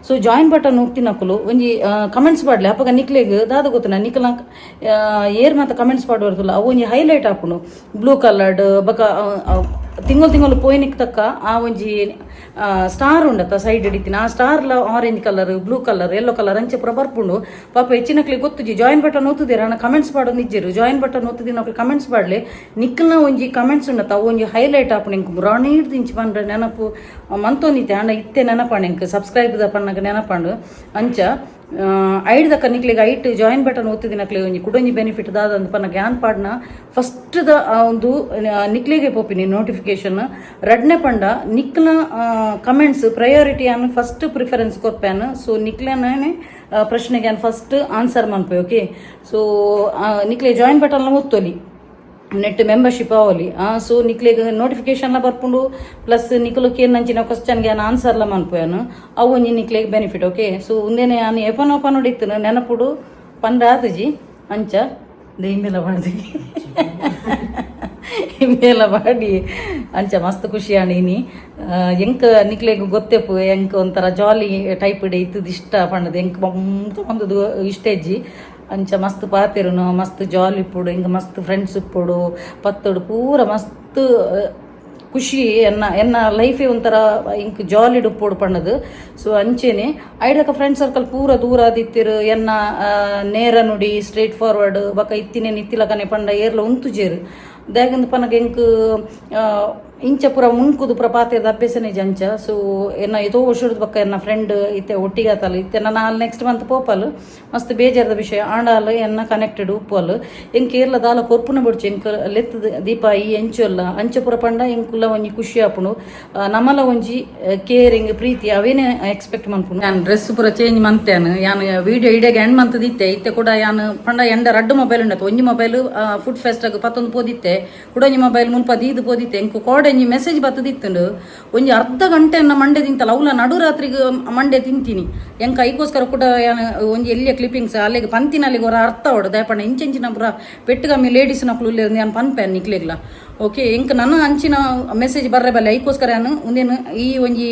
ಸೊ ಜಾಯಿನ್ ಬಟನ್ ಒತ್ತಿನಕ್ಕಲು ಒಂಜಿ ಕಮೆಂಟ್ಸ್ ಪಾಡ್ಲೆ ಅಪ್ಪಗ ನಿಕ್ಲೆಗ್ ದಾದ ಗೊತ್ತನ ನಿಖಲ ಏರ್ ಮಾತ ಕಮೆಂಟ್ಸ್ ಪಾಡುವರ್ದುಲ್ಲ ಅವು ಒಂಜಿ ಹೈಲೈಟ್ ಆಪುನು ಬ್ಲೂ ಕಲರ್ಡ್ ಬಕ ತಿಂಗಳು ಪೋಯ್ನಿಕ್ ತಕ್ಕ ಆ ಒಂಜಿ ಸ್ಟಾರ್ ಉಂಡತ್ತ ಸೈಡ್ ಹಿಡಿತೀನಿ ಆ ಸ್ಟಾರ್ಲ orange colour blue colour yellow colour ಅಂಚೆ ಪೂರ ಬರ್ಪುಂಡು ಪಾಪ ಹೆಚ್ಚಿನಕ್ಲಿ ಗೊತ್ತುಜಿ ಜಾಯಿನ್ ಬಟನ್ ಒತ್ತುದಿರ ನಾನು ಕಮೆಂಟ್ಸ್ ಪಾಡೋದು ನಿಜ್ಜರು ಜಾಯಿನ್ ಬಟನ್ ಒತ್ತುದಿ ನಾವು ಕಮೆಂಟ್ಸ್ ಪಾಡ್ಲಿ ನಿಕ್ಕಲ್ನ ಒಂಜಿ ಕಮೆಂಟ್ಸ್ ಉಂಡತ್ತ ಅವು ಒಂಜಿ ಹೈಲೈಟ್ ಆಪುಣ ಇಂಕು ರಾಣಿ ಹಿಡ್ದು ಇಂಚು ಬಂದ್ರೆ ನೆನಪು ಮಂತೊಂದಿತ್ತೆ ಅಣ್ಣ ಇತ್ತೆ ನೆನಪಾಂಡು ಇಂಕ ಸಬ್ಸ್ಕ್ರೈಬ್ದ ಪನ್ನಗ ನೆನಪಾಂಡು ಅಂಚ ಐಡ್ದಕ್ಕ ನಿಕ್ಲಿಗೆ ಐಟ್ ಜಾಯಿನ್ ಬಟನ್ ಒತ್ತಿದಿನಕ್ಲಿ ಒಂಜಿ ಕುಡೊಂಜಿ ಬೆನಿಫಿಟ್ ದಾದಂದು ಪನ್ನಗ ಯಾನ್ ಪಾಡ್ನ ಫಸ್ಟ್ದ ಒಂದು ನಿಕ್ಲಿಗೆ ಪೋಪಿನಿ ನೋಟಿಫಿಕೇಶನ್ ರಡ್ನೆ ಪಂಡ ನಿಕ್ಲ ಕಮೆಂಟ್ಸ್ ಪ್ರಯಾರಿಟಿ ಅನ್ನು ಫಸ್ಟ್ ಪ್ರಿಫರೆನ್ಸ್ ಕೊರ್ಪ್ಯಾನ್ ಸೊ ನಿಕ್ಲೇನೇ ಪ್ರಶ್ನೆಗೆ ನಾನು ಫಸ್ಟ್ ಆನ್ಸರ್ ಮನ್ಪೆ ಓಕೆ. ಸೊ ನಿಕ್ಲೆ ಜಾಯಿನ್ ಬಟನ್ಲ ಒತ್ತೊಲಿ ನೆಟ್ ಮೆಂಬರ್ಶಿಪ್ ಅವಲಿ. ಸೊ ನಿಕ್ಲೆಗ್ ನೋಟಿಫಿಕೇಶನ್ಲ ಬರ್ಪುಂಡು ಪ್ಲಸ್ ನಿಕ್ಲಕ್ಕೆ ಏನು ನಂಚಿನ ಕ್ವಶನ್ಗೆ ನಾನು ಆನ್ಸರ್ಲ ಮನ್ಪೋಯನು ಅವು ಒಂಜಿ ನಿಕ್ಲೆಗ್ ಬೆನಿಫಿಟ್ ಓಕೆ. ಸೊ ಉಂದೇನೆ ನಾನು ಎಪನೋಪನ ಹೊಡಿತು ನೆನಪುಡು ಪಂಡಾತಜಿ ಅಂಚ ದೇಮೇಲ ಬಾಡ್ದಿ ಮೇಲ ಬಾಡಿ ಅಂಚ ಮಸ್ತ್ ಖುಷಿ ಆಣೀನಿ. ಎಂಕ ನಿಕ್ಲೆಗ್ ಗೊತ್ತೆಪ್ಪು ಎಂಕ ಒಂಥರ ಜಾಲಿ ಟೈಪ್ ಇತ್ತದು ಇಷ್ಟ ಪಂಡದು ಎಂಕ್ ಒಂದು ಇಷ್ಟೇಜ್ಜಿ ಅಂಚ ಮಸ್ತ್ ಪಾತೆರುನು ಮಸ್ತ್ ಜಾಲಿ ಇಪ್ಪುಡು ಹಿಂಗೆ ಮಸ್ತ್ ಫ್ರೆಂಡ್ಸ್ ಇಪ್ಪುಡು ಪತ್ತೋಡು ಪೂರ ಮಸ್ತ್ ಖುಷಿ ಎನ್ನ ಲೈಫೇ ಒಂಥರ ಇಂಕ್ ಜಾಲಿ ಡುಪ್ಪೋಡು ಪಣ್ಣದು. ಸೊ ಅಂಚೆನೆ ಐಡಕ ಫ್ರೆಂಡ್ ಸರ್ಕಲ್ ಪೂರ ದೂರ ಆದಿತ್ತಿರು ಎನ್ನ ನೇರ ನುಡಿ ಸ್ಟ್ರೇಟ್ ಫಾರ್ವರ್ಡ್ ಬಕ ಇತ್ತಿನೇ ನಿತ್ತಿಲಕನೆ ಪಂಡ ಏರ್ಲ ಉಂತುಜೇರು ದಾಗಂದು ಪನಗ ಎಂಕ್ ಇಂಚ ಪೂರ ಮುನ್ಕುದು ಪೂರ ಪಾತೆದ ಅಭ್ಯಾಸನೇ ಜಂಚ. ಸೊ ಎನ್ನ ಎತೋ ವರ್ಷದ ಬಕ್ಕ ಎನ್ನ ಫ್ರೆಂಡ್ ಇತ್ತೆ ಒಟ್ಟಿಗೆ ಆತಲ್ಲ ಇತ್ತೆ ನಾನು ಅಲ್ಲಿ ನೆಕ್ಸ್ಟ್ ಮಂತ್ ಪೋಪಲ್ ಮಸ್ತ್ ಬೇಜಾರದ ವಿಷಯ ಆಂಡಾಲ್ ಎನ್ನ ಕನೆಕ್ಟೆಡ್ ಉಪ್ಪಲ್ ಎಂಕ್ ಕೇರಳ ದಾಲ ಕೊರ್ಪುನ ಬಿಡ್ಚು ಎಂಕ್ ಲೆತ್ತದ ದೀಪ ಈ ಎಂಚಲ್ಲ ಅಂಚ ಪೂರ ಪಂಡ ಎಂಕುಲ್ಲ ಒಂಜಿ ಖುಷಿ ಆಪುನು ನಮಲ ಒಂಜಿ ಕೇರಿಂಗ್ ಪ್ರೀತಿ ಅವೇನೇ ಎಕ್ಸ್ಪೆಕ್ಟ್ ಮನ್ಪುನು. ನಾನು ಡ್ರೆಸ್ ಪೂರ ಚೇಂಜ್ ಮಂತೇನು ಯಾನು ವಿಡಿಯೋ ಇಡೀಗೆ ಎಂಡ್ ಮಂತದ ಇತ್ತೆ ಇತ್ತೆ ಕೂಡ ಯಾನು ಪಂಡ ಎಂಡ 2 ಮೊಬೈಲ್ ಉಂಡತ್ತು ಒಂಜಿ ಮೊಬೈಲ್ ಫುಡ್ ಫೆಸ್ಟಾಗ 11 ಪೋದಿತ್ತೆ ಕುಡೊಂಜಿ ಮೊಬೈಲ್ ಮುನ್ಪದ ಇದು ಪೋದಿತ್ತೆ ಎಂಕು ಕೋಡೆ ಒಂಜಿ ಮೆಸೇಜ್ ಬತ್ತದಿತ್ತುಂಡು ಒಂಜಿ ಅರ್ಧ ಗಂಟೆ ನನ್ನ ಮಂಡೆ ತಿಂತಲ್ಲ ಅವಳ ನಡುರಾತ್ರಿಗೆ ಮಂಡೆ ತಿಂತೀನಿ ಎಂಕ ಐಕೋಸ್ಕರ ಕೂಡ ಒಂಜಿ ಎಲ್ಲಿಯ ಕ್ಲಿಪ್ಪಿಂಗ್ಸ್ ಅಲ್ಲಿಗೆ ಪಂತಿನಲ್ಲಿಗೆ ಅವರ ಅರ್ಥ ಹೊಡು ದಯಪಣ್ಣ ಇಂಚಿನ ಪುರ ಪೆಟ್ಟುಗಮ್ಮಿ ಲೇಡೀಸ್ ನಕ್ಲು ನಾನು ಪನ್ಪೇನ್ ನಿಕ್ಲಿಗ್ಲ ಓಕೆ. ಎಂಕ ನನ್ನ ಅಂಚಿನ ಮೆಸೇಜ್ ಬರ್ರೆ ಬಲ್ಲ ಐಕೋಸ್ಕರ ನಾನು ಒಂದೇನು ಈ ಒಂಜಿ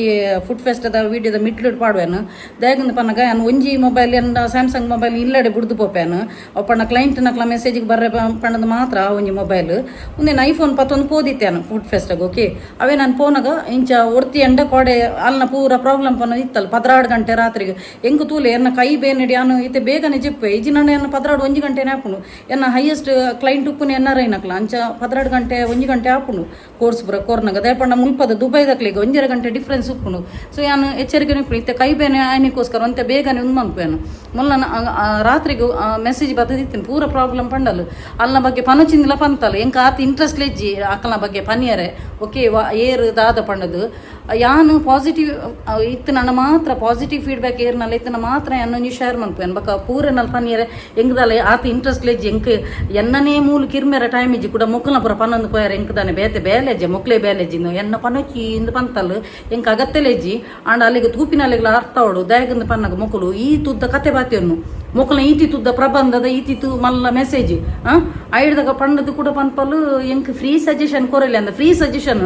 ಫುಡ್ ಫೆಸ್ಟದ ವೀಡಿಯೋದ ಮಿಟ್ಲಿಡ್ ಪಾಡುವೇನು ದಯಗಂದು ಪನ್ನಗ ನಾನು ಒಂಜಿ ಮೊಬೈಲ್ ಎಂದ ಸ್ಯಾಮ್ಸಂಗ್ ಮೊಬೈಲ್ ಇಲ್ಲಡೆ ಬಿಡ್ದು ಪೋಪೇನು ಅವು ಪಣ್ಣ ಕ್ಲೈಂಟ್ ನಕ್ಲ ಮೆಸೇಜಿಗೆ ಬರ್ರೆ ಪಣ್ಣದ ಮಾತ್ರ ಒಂಜಿ ಮೊಬೈಲ್ ಒಂದೇನು ಐಫೋನ್ 11 ಪೋದಿತ್ತೇನು ಫುಡ್ ಫೆಸ್ಟಾಗ ಓಕೆ. ಅವೇ ನಾನು ಫೋನಾಗ ಇಂಚ ಒರ್ತಿ ಎಂಡ ಕೋಡೆ ಅಲ್ನ ಪೂರ ಪ್ರಾಬ್ಲಮ್ ಪನ್ನ ಇತ್ತಲ್ಲ 12 ಗಂಟೆ ರಾತ್ರಿಗೆ ಎಂಕು ತೂಲೆ ಎನ್ನ ಕೈ ಬೇನಿಡಿ ಅನು ಇತ್ತೆ ಬೇಗನೆ ಜಿಪ್ಪೆ ಇಜಿ ನನ್ನ ಎನ್ನ 12 1 ಗಂಟೆನೇ ಹಾಪುನು ಎನ್ನ ಹೈಯೆಸ್ಟ್ ಕ್ಲೈಂಟ್ ಉಪ್ಪುನ ಎನ್ನರೈನಕ್ಲ ಅಂಚ 12 ಗಂಟೆ 1 ಗಂಟೆ ಹಾಪುನು ಕೋರ್ಸ್ ಪುರ ಕೋರ್ನಾಗ ದಯಪಂಡ ಮುಲ್ಪದ ದುಬೈದಕ್ಲಿಗೆ 1.5 ಗಂಟೆ ಡಿಫ್ರೆನ್ಸ್ ಉಪ್ಪುನು. ಸೊ ನಾನು ಎಚ್ಚರಿಕೆ ಇತ್ತೆ ಕೈ ಬೇನೆ ಆಯ್ನಿಗೋಸ್ಕರ ಅಂತೆ ಬೇಗನೆ ಮನ್ಪೇನು ಮುಲ್ಲ ರಾತ್ರಿಗೂ ಮೆಸೇಜ್ ಬತ್ತದಿತ್ತೇನೆ ಪೂರ ಪ್ರಾಬ್ಲಮ್ ಪಂಡಲು ಅಲ್ನ ಬಗ್ಗೆ ಪನಚಿಂದಿಲ್ಲ ಪಂತಲ್ಲ ಎಂಕ ಆತ ಇಂಟ್ರೆಸ್ಟ್ ಲೆಜ್ಜಿ ಅಕ್ಕನ ಬಗ್ಗೆ ಪನಿಯರೆ ಓಕೆ ಏರ್ ದಾದ ಪಂಡದು ಯಾನು ಪಾಸಿಟಿವ್ ಇತ್ತು ನನ್ನ ಮಾತ್ರ ಪಾಸಿಟಿವ್ ಫೀಡ್ಬ್ಯಾಕ್ ಏರ್ನಲ್ಲಿ ಇತ್ತು ಮಾತ್ರ ಎನ್ನೊಂಜಿ ಶೇರ್ ಮನ್ಪೇನು ಬಕ್ಕ ಪೂರನಲ್ಲಿ ಪನಿಯರೆ ಎಂಕದಲ್ಲ ಆತ ಇಂಟ್ರೆಸ್ಟ್ ಲೆಜ್ಜಿ ಎಂಕ್ ಎನ್ನನೇ ಮೂಲು ಕಿರ್ಮೆರ ಟೈಮ್ ಇಜ್ಜಿ ಕೂಡ ಮೊಕ್ಕಲ ಪುರ ಪನ್ನೊಂದು ಪೋಯರ ಎಂಕದಾನೆ ಬೇತೆ ಬೇಲೆಜ್ಜೆ ಮೊಕ್ಲೆ ಬೇಲೆಜ್ಜಿಂದು ಎನ್ನ ಪನೊಚ್ಚಿ ಇಂದು ಪಂತಲ್ ಎಂಕ ಅಗತ್ಯಲೆಜ್ಜಿ ಆಂಡ ಅಲ್ಲಿಗೆ ತೂಪಿನಲ್ಲಿಗೆ ಅರ್ಥ ಹೊಡು ದಯಗಂದು ಪನ್ನಗ ಮೊಕ್ಕಲು ಈ ತುದ್ದ ಕತೆ ಬಾತಿಯನ್ನು ಮೊಕ್ಕಲ ಈತಿ ತುದ್ದ ಪ್ರಬಂಧದ ಈತಿತ್ತು ಮಲ್ಲ ಮೆಸೇಜ್ ಐಡ್ದಾಗ ಪಂಡದು ಕೂಡ ಪನ್ಪಲು ಎಂಕ್ ಫ್ರೀ ಸಜೆಷನ್ ಕೊರಲಿ ಅಂದ ಫ್ರೀ ಸಜೆಷನ್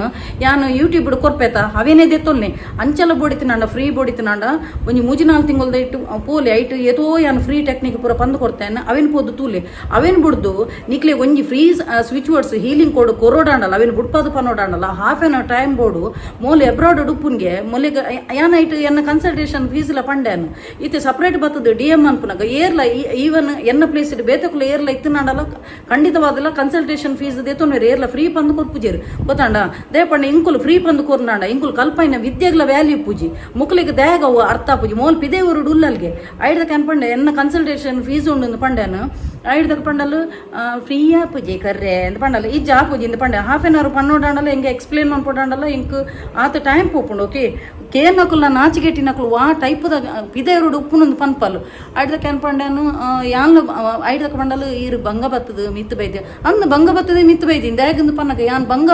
ಯಾನು ಯೂಟ್ಯೂಬ್ ಕೊರ್ಪೇತ ಅವೇನೇ ದೆತ್ತೊಲ್ನೆ ಅಂಚಲ ಬೋಡಿತಿನಾಂಡ ಫ್ರೀ ಬೋಡಿತಿನಾಂಡ ಒಂಜಿ 3-4 ತಿಂಗಳದ ಇಟ್ಟು ಪೋಲೆ ಐಟ್ ಏತೋ ಯಾನು ಫ್ರೀ ಟೆಕ್ನಿಕ್ ಪೂರ ಪಂದು ಕೊಡ್ತೇನೆ ಅವೇನು ಪೋದು ತೂಲೆ ಅವೇನು ಬಿಡ್ದು ನಿಕ್ಲೆ ಒಂಜಿ free switch words healing code ಕೊರೋಡಾಂಡಲ್ಲ ಅವೇನು ಬುಡ್ಪಾದು ಪನ್ನೋಡಾಂಡಲ್ಲ half an hour time board ಮೂಲೆ ಅಬ್ರಾಡ್ ಉಪ್ಪುನ್ಗೆ ಮೂಲೆಗೆ ಯಾನೈಟ್ ಎನ್ನ ಕನ್ಸಲ್ಟೇಷನ್ ಫೀಸ್ ಇಲ್ಲ ಪಂಡೇನು ಇತ್ತೆ ಸಪ್ರೇಟ್ ಬರ್ತದೆ DM ಅನ್ಪುನಾಗ ಏರ್ಲ ಈವನ್ ಎನ್ನ ಪ್ಲೇಸ್ ಇಟ್ಟು ಬೇತಕ್ಕುಲ ಏರ್ಲ ಇತ್ತನಾಡಲ್ಲ ಖಂಡಿತವಾದಲ್ಲ ಕನ್ಸಲ್ಟೇಷನ್ ಫೀಸ್ ದೇತೋನೇರು ಏರ್ಲ ಫ್ರೀ ಪಂದು ಕೊರ್ಪುಜೇರು ಗೊತ್ತಾಂಡ ದಯಪಂಡ ಇಂಕುಲು ಫ್ರೀ ಪಂದು ಕೊರ್ನಾಂಡ ಇಂಕುಲು ಕಲ್ಪೈನ ವಿದ್ಯೆಗ್ಲ ವ್ಯಾಲ್ಯೂ ಪೂಜಿ ಮುಕ್ಲಿಗೆ ದಯಗವು ಅರ್ಥ ಪೂಜಿ ಮೋಲ್ ಪಿದೇವರು ಉಲ್ಲಲ್ಗೆ ಐಡ್ದಕ್ಕೆ ಅನ್ಪಂಡೆ ಎನ್ನ ಕನ್ಸಲ್ಟೇಷನ್ ಫೀಸ್ ಉಂಡು ಪಂಡೇನು ಐಡ್ದಕ್ಕೆ ಪಂಡಲು ಫ್ರೀಯಾ ಪೂಜೆ ಕರ್ರೆ ಅಂತ ಪಂಡಲ್ಲ ಈ ಜಾ ಪೂಜೆ ಇಂದ ಪಂಡೆ ಹಾಫ್ ಆನ್ ಅವರ್ ಪನ್ನೋಡಾಂಡಲ್ಲ ಹೆಂಗೆ ಎಕ್ಸ್ಪ್ಲೇನ್ ಮಾಡ್ಕೊಡಾಂಡಲ್ಲ ಇಂಕ್ ಆತ ಟೈಮ್ ಪೋಪುಂಡು ಓಕೆ ಕೇರ್ ನಕುಲ್ ನಾಚಿಗೆಟ್ಟಿ ನಕುಲು ಆ ಟೈಪ್ದ ಪಿದೇವರು ಉಪ್ಪುನೊಂದು ಪನ್ಪಲ್ಲು ಐಡ್ದಕ್ಕೆ ಅನ್ಪಂಡೇನು ಯಾನ್ ಐಡ್ದಕ್ಕೆ ಪಂಡಲು ಈರು ಬಂಗ ಬತ್ತದು ಮಿತ್ತು ಬೈದೆ ಅಂದು ಬಂಗ ಬತ್ತದೆ ಮಿತ್ತು ಬೈದಿ ದಯಗಂದು ಪನ್ನಗ ಯಾನ್ ಬಂಗ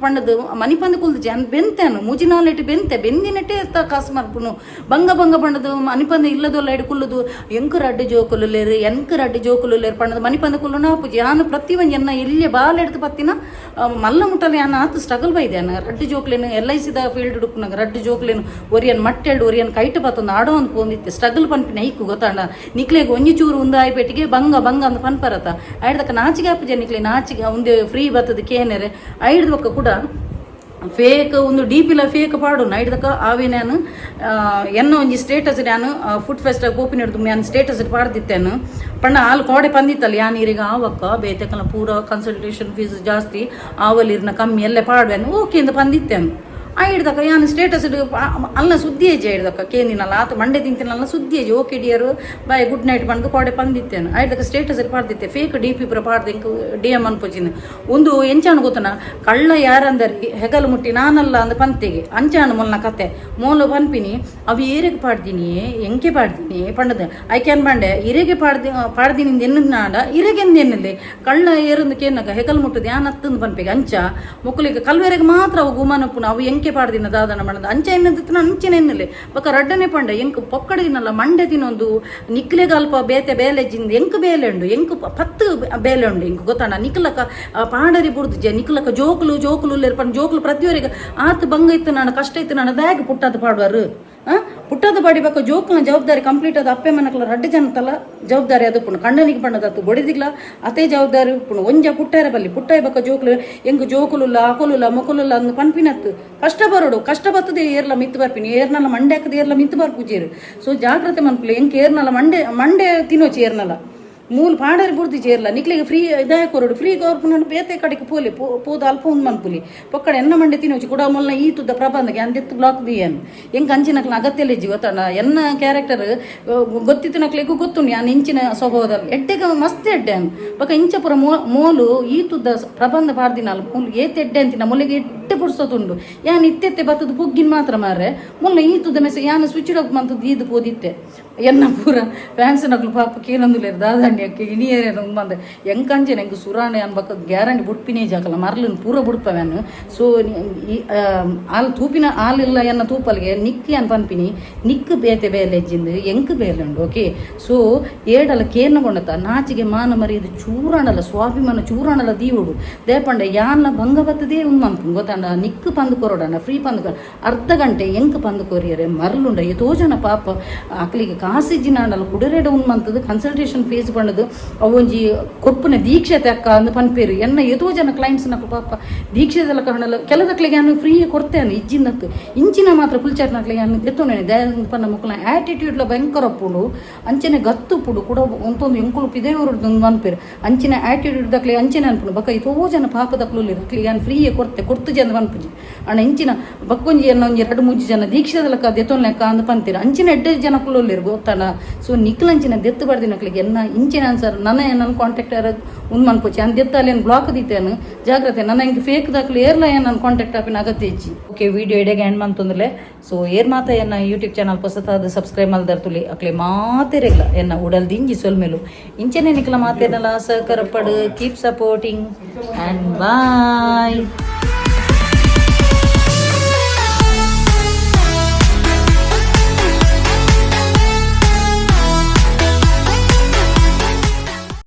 ಪಂಡದು ಮನಿ ಪಂದು ಕುಲ್ದು ಜಾನ್ ಬೆಂತೇನು ಮುಜಿನಾಲೆಟ್ಟು ಬೆಂದಿನಟ್ಟೆ ಕಾಸು ಮರ್ಪುನು ಬಂಗ ಪಂಡದು ಮನಿಪಂದ ಇಲ್ಲದಲ್ಲ ಇಡು ಕುಲ್ಲುದು ಎಂಕರು ಅಡ್ಡು ಜೋಕುಲೇರು ಎಂಕರು ಅಡ್ಡು ಜೋಕುಲೇರು ಪಂಡದು ಮನಿಪಂದ ಕುಲ್ಲು ನಾಪುಜಿ ಯಾನು ಪ್ರತಿ ಒಂದು ಎನ್ನ ಎಲ್ಲಿ ಬಾಲ್ ಎಡ್ದು ಪತ್ತಿನ ಮಲ್ಲ ಮುಟ್ಟಲು ಯಾನು ಆತು ಸ್ಟ್ರಗಲ್ ಬೈದ್ಯಾನ ರಡ್ಡು ಜೋಕ್ಲೇನು LIC ಫೀಲ್ಡ್ ಉಡುಪುನಾಗ ರಡ್ಡು ಜೋಕ್ಲೇನು ಒರಿಯನ್ ಮಟ್ಟೆಲ್ಡು ಒರಿಯನ್ ಕೈಟ್ ಬತ್ತೊಂದು ಆಡೋ ಒಂದು ಪೋಂದಿತ್ತೆ ಸ್ಟ್ರಗಲ್ ಪನ್ಪಿನ ಐಕು ಗೊತ್ತಾಂಡ ನಿಕ್ಲೆಗೆ ಒಂಜಿ ಚೂರು ಒಂದು ಆಯ್ಪೇಟಿಗೆ ಬಂಗ ಅಂತ ಪನ್ಪರತ್ತ ಐಡ್ದಕ್ಕ ನಾಚಿಗೆ ಆಪುಜೆ ನಿಕ್ಲೆ ನಾಚಿಗೆ ಒಂದು ಫ್ರೀ ಬರ್ತದೆ ಕೇನೆರೆ ಐಡ್ದಕ್ಕ ಕೂಡ ಫೇಕ್ ಒಂದು ಡೀಪಿಲ ಫೇಕ್ ಪಾಡು ಐಡ್ದಕ್ಕ ಆವೆ ನಾನು ಎನ್ನ ಒಂಜಿ ಸ್ಟೇಟಸ್ ನಾನು ಫುಡ್ ಫೆಸ್ಟಾಗ ಓಪಿನ ಹಿಡ್ದು ನಾನು ಸ್ಟೇಟಸ್ ಪಾಡ್ದಿತ್ತೇನು ಪಣ್ಣ ಹಾಲು ಕೋಡೆ ಪಂದಿತ್ತಲ್ಲ ಯಾನ್ ನೀರಿಗೆ ಆವಕ್ಕ ಬೇತಕ್ಕಲ್ಲ ಪೂರ ಕನ್ಸಲ್ಟೇಷನ್ ಫೀಸ್ ಜಾಸ್ತಿ ಆವಲಿರ್ನ ಕಮ್ಮಿ ಎಲ್ಲೇ ಪಾಡ್ವೇನು ಓಕೆ ಅಂತ ಪಂದಿತ್ತೇನು ಆ ಹಿಡ್ದಕ್ಕ ಯಾನು ಸ್ಟೇಟಸ್ ಅಲ್ಲ ಸುದ್ದಿ ಹೆಜ್ಜೆ ಹಿಡ್ದಕ್ಕ ಕೇಂದಿನಲ್ಲ ಆತ ಮಂಡೆ ತಿಂತಿನಲ್ಲ ಸುದ್ದಿ ಹೆಜ್ಜೆ ಓಕೆ ಡಿಯರು ಬಾಯ್ ಗುಡ್ ನೈಟ್ ಬಂದು ಕೋಡೆ ಪಂದಿತ್ತೇನು ಆ ಹಿಡ್ದಕ್ಕ ಸ್ಟೇಟಸಲ್ಲಿ ಪಾಡ್ದಿತ್ತೆ ಫೇಕ್ ಡಿ ಪಿ ಪುರ ಪಾಡ್ದೆ ಡಿ ಎಮ್ ಅನ್ಪೋಚಿನ ಒಂದು ಎಂಚಾನು ಗೊತ್ತನ ಕಳ್ಳ ಯಾರಂದರಿ ಹೆಗಲು ಮುಟ್ಟಿ ನಾನಲ್ಲ ಅಂದ ಪಂತೆಗೆ ಅಂಚಾನು ಮೊಲ್ನ ಕತೆ ಮೋಲು ಪನ್ಪಿನಿ ಅವು ಏರೆಗೆ ಪಾಡ್ತೀನಿ ಎಂಕೆ ಪಾಡ್ತೀನಿ ಪಂಡದ ಐ ಕ್ಯಾನ್ ಬಂಡೆ ಇರೆಗೆ ಪಾಡ್ದಿನಿ ಎನ್ನ ನಾಡ ಇರೆಗೆಂದು ಎನ್ನಲೆ ಕಳ್ಳ ಏರಂದು ಕೇನಕ ಹೆಗಲು ಮುಟ್ಟದು ಯಾನ್ ಹತ್ತಂದು ಪನ್ಪೆಗೆ ಅಂಚ ಮುಕ್ಕಲಿಗೆ ಕಲ್ವೆರೆಗೆ ಮಾತ್ರ ಅವು ಗುಮಾನಪ್ಪನ ಅವು ಎಂಕೆ ಪಾಡ್ದಿನ ದಾದನ ಮಾಡದ ಅಂಚ ಎನ್ನದಿತ್ತು ಅಂಚೆನ ಎನ್ನಲೆ ಬಕ್ಕ ರಡ್ಡನೆ ಪಂಡ ಎಂಕ್ ಪೊಕ್ಕಡಿನಲ್ಲ ಮಂಡೆ ತಿನ್ನೊಂದು ನಿಕ್ಲೆಗಲ್ಪ ಬೇತೆ ಬೇಲೆಜ್ಜಿಂದ ಎಂಕ್ ಬೇಲೆ ಉಂಡು ಎಂಕ್ ಪತ್ತು ಬೇಲೆ ಉಂಡು ಎಂಕ್ ಗೊತ್ತಾಣ ನಿಕ್ಲಕ ಪಾಡರಿ ಬುಡ್ದು ನಿಕ್ಲಕ ಜೋಕುಲು ಪಂಡ ಜೋಕುಲು ಪ್ರತಿಯೊರಿಗೆ ಆತ ಬಂಗ ಇತ್ತು ನಾನು ಕಷ್ಟ ಇತ್ತು ನಾನು ದಾಗಿ ಪುಟ್ಟದ ಪಾಡುವರು ಪುಟ್ಟದ ಬಾಡಿಬೇಕು ಜೋಕ್ನ ಜವಾಬ್ದಾರಿ ಕಂಪ್ಲೀಟ್ ಅದು ಅಪ್ಪೆ ಮನಕ್ಲ ರಡ್ಡು ಜನತಲ್ಲ ಜವಾಬ್ದಾರಿ ಅದು ಪುಣ ಕಣ್ಣನಿಗೆ ಪಣ್ಣದತ್ತು ಬಡಿದಿಗ್ಲ ಅದೇ ಜವಾಬ್ದಾರಿ ಪುಣ ಒಂಜ ಪುಟ್ಟಾರ ಬಲ್ಲಿ ಪುಟ್ಟಾಯ ಬಕ್ಕ ಜೋಕ್ಲು ಎಂಗು ಜೋಕುಲುಲ್ಲ ಆಕೊಲುಲ್ಲ ಮೊಕಲುಲ್ಲ ಅಂದು ಪನ್ಪಿನತ್ತು ಕಷ್ಟ ಬರೋಡು ಕಷ್ಟ ಬರ್ತದೆ ಏರ್ಲ ಮಿತ್ತು ಬರ್ಪಿನಿ ಏರ್ನಲ್ಲ ಮಂಡೆ ಹಾಕದ ಏರ್ಲ ಮಿತ್ತು ಬರ್ಪುಜೇರು ಸೊ ಜಾಗ್ರತೆ ಮನ್ಪುಲಿ ಎಂಕ್ ಏರ್ನಲ್ಲ ಮಂಡೆ ತಿನ್ನೋಚಿ ಏರ್ನಲ್ಲ ಮೂಲ ಪಾಡರಿ ಬುಡ್ದು ಚೇರ್ಲ ನಿಕ್ಲಿಗೆ ಫ್ರೀ ಇದಾಯ ಕೊರಡು ಫ್ರೀ ಗೌರ್ಪುನ ಬೇತೆ ಕಡೆಗೆ ಪೋಲಿ ಪೋದು ಅಲ್ಪ ಒಂದು ಮನ್ಪುಲಿ ಪಕ್ಕಡೆ ಎನ್ನ ಮಂಡೆ ತಿನ್ನೋಚಿ ಕೂಡ ಮೊಲ್ನ ಈ ತುದ್ದ ಪ್ರಬಂಧಕ್ಕೆ ಅಂದೆತ್ತು ಬ್ಲಾಕ್ ದಿಯನ್ ಹೆಂಗೆ ಅಂಚಿನಕ್ಲ ಅಗತ್ಯಲ್ಲ ಇಜ್ಜಿ ಗೊತ್ತಣ್ಣ ಎನ್ನ ಕ್ಯಾರೆಕ್ಟರ್ ಗೊತ್ತಿತ್ತು ನಕ್ಲಿಗೂ ಗೊತ್ತು ನಾನು ಇಂಚಿನ ಸ್ವಭಾವದಲ್ಲಿ ಎಡ್ಡೆಗೆ ಮಸ್ತ್ ಎಡ್ಡೆ ಅನ್ ಪಕ್ಕ ಇಂಚಪುರ ಮೋಲು ಈ ತುದ್ದ ಪ್ರಬಂಧ ಪಾಡ್ದಿನಲ್ಲ ಮೂಲು ಏತ್ ಎಡ್ಡೆ ಅಂತಿನ ಮೊಲೆಗೆ ಎಡ್ಡೆ ಪುಡ್ಸೋತುಂಡು ಯಾನ್ ಇತ್ತೆತ್ತೆ ಬತ್ತದ ಪುಗ್ಗಿನ ಮಾತ್ರ ಮಾರ್ರೆ ಮೊಲ್ಲ ಈ ತುದ್ದ ಮೆಸೇಜ್ ಯಾನು ಸ್ವಿಚ್ ಆಫ್ ಮಂತದ್ದು ಈದು ಪೋದಿತ್ತೆ ಎನ್ನ ಪೂರ ಫ್ಯಾನ್ಸ್ ನಕ್ಲು ಪಾಪ ಕೇನೊಂದುಲೇರು ದಾದಾಂಡ್ಯಕ್ಕೆ ಇನಿಯೇರೇನು ಬಂದೆ ಎಂಕಂಜೆ ನಂಗೆ ಸುರಾಣೆ ಅನ್ಬೇಕ ಗ್ಯಾರಂಟಿ ಬುಡ್ಪಿನೇ ಜಾಕಲ್ಲ ಮರ್ಲಿನ ಪೂರ ಬುಡ್ಪವ್ಯಾನು ಸೊ ಹಾಲು ತೂಪಿನ ಹಾಲಿಲ್ಲ ಎನ್ನ ತೂಪಲ್ಗೆ ನಿಕ್ಕಿ ಅನ್ ಪನ್ಪಿನಿ ನಿಕ್ಕು ಬೇತೆ ಬೇಲೆ ಎಜ್ಜಿಂದು ಎಂಕ್ ಬೇಲೆ ಉಂಡು ಓಕೆ ಸೊ ಏಡಲ್ಲ ಕೇರ್ನಗೊಂಡತ ನಾಚಿಗೆ ಮಾನ ಮರಿಯದು ಚೂರಾಣಲ್ಲ ಸ್ವಾಭಿಮಾನ ಚೂರಾಣಲ್ಲ ದೀವುಡು ದೇಪಂಡೆ ಯಾನ್ನ ಭಂಗ ಬತ್ತದೇ ಮನ್ಪು ಗೊತ್ತಾಂಡ ನಿಕ್ಕು ಪಂದು ಕೊರೋಡಣ ಫ್ರೀ ಪಂದು ಅರ್ಧ ಗಂಟೆ ಎಂಕ್ ಪಂದು ಕೊರಿಯರೆ ಮರಲುಂಡ ಎತೋ ಜನ ಪಾಪ ಅಕ್ಲಿಗೆ ಕಾಸಿಜ್ಜಿನಾಡಲ್ಲ ಕುಡರೆಡ ಮಂತದ್ದು ಕನ್ಸಲ್ಟೇಷನ್ ಫೀಸ್ ಬಂಡದು ಅವೊಂಜಿ ಕೊಪ್ಪುನ ದೀಕ್ಷೆ ತೆಕ್ಕ ಅಂದು ಪನ್ಪೇರು ಎನ್ನ ಎತೋ ಜನ ಕ್ಲೈಂಟ್ಸ್ ನಕ್ಲು ಪಾಪ ದೀಕ್ಷೆದೆಲ್ಲ ಕಾಣಲ್ಲ ಕೆಲದಕ್ಲಿಗೆ ನಾನು ಫ್ರೀ ಕೊಡ್ತೇನೆ ಇಜ್ಜಿನತ್ತು ಇಂಚಿನ ಮಾತ್ರ ಪುಲ್ಚಾಟ್ನಕ್ಲಿಗೆ ನಾನು ಎತ್ತೋನೆ ದಯಾನಂದ ಪನ್ನ ಮಕ್ಕಳ ಆ್ಯಟಿಟ್ಯೂಡ್ಲ ಭಯಂಕರ ಪುಡು ಅಂಚನೆ ಗತ್ತು ಪುಡು ಕೂಡ ಒಂದೊಂದು ಎಂಕುಲು ಪಿದೇವ್ರದ್ದು ಮನ್ಪೇರು ಅಂಚಿನ ಆ್ಯಟಿಟ್ಯೂಡ್ ದಕ್ಲಿ ಅಂಚನೆ ಅನ್ಪುಡು ಬಕ್ಕ ಎತೋ ಜನ ಪಾಪದಕ್ಲು ಇರಕ್ಲಿಗೆ ನಾನು ಫ್ರೀ ಕೊಡ್ತು ಜನ ಪನ್ಪುಜಿ ಅಣ್ಣ ಇಂಚಿನ ಬಕ್ಕೊಂಜಿ ಎನ್ನ ಒಂಜಿ 2-3 ಜನ ದೀಕ್ಷೆದಲ್ಲಕ್ಕ ದೆತ್ತೋನ್ ಲೆಕ್ಕ ಅಂದು ಪಂತೀರ ಅಂಚಿನ 2 ಜನ ಕುಲ್ಲೋಲ್ಲಿರು ಗೊತ್ತಾನ ಸೊ ನಿಕ್ಲಂಚಿನ ದೆತ್ತು ಬಡ್ದಿನಕ್ಲಿಗೆ ಎನ್ನ ಇಂಚಿನ ಆನ್ಸರ್ ನನ್ನ ಕಾಂಟ್ಯಾಕ್ಟ್ ಯಾರದು ಒಂದು ಮನ್ಪೋಚಿ ಅಂದ್ ದೆತ್ತಲ್ಲಿ ಏನು ಬ್ಲಾಕ್ ದಿತ್ತೇನು ಜಾಗ್ರತೆ ನನ್ನ ಹಿಂಗೆ ಫೇಕ್ ದಾಖಲೆ ಏರ್ಲ ಏನು ನನ್ನ ಕಾಂಟ್ಯಾಕ್ಟ್ ಆಪಿನ ಅಗತ್ಯ ಹೆಚ್ಚಿ ಓಕೆ ವಿಡಿಯೋ ಇಡೆಗೆ ಎಂಡ್ ಮಂತಂದ್ರೆ ಸೊ ಏರ್ ಮಾತ ಎನ್ನ ಯೂಟ್ಯೂಬ್ ಚಾನಲ್ ಪಸತಾದ ಸಬ್ಸ್ಕ್ರೈಬ್ ಮಲ್ದರ್ತುಲಿ ಅಕ್ಲೆ ಮಾತೇರೆಗ್ಲ ಎನ್ನ ಉಡಲ್ ದಿಂಜಿ ಸೊಲ್ಮೇಲು ಇಂಚನೆ ನಿಕ್ಲ ಮಾತೇನಲ್ಲ ಸಹಕಾರ ಪಡು ಕೀಪ್ ಸಪೋರ್ಟಿಂಗ್ ಆ್ಯಂಡ್ ಬಾಯ್.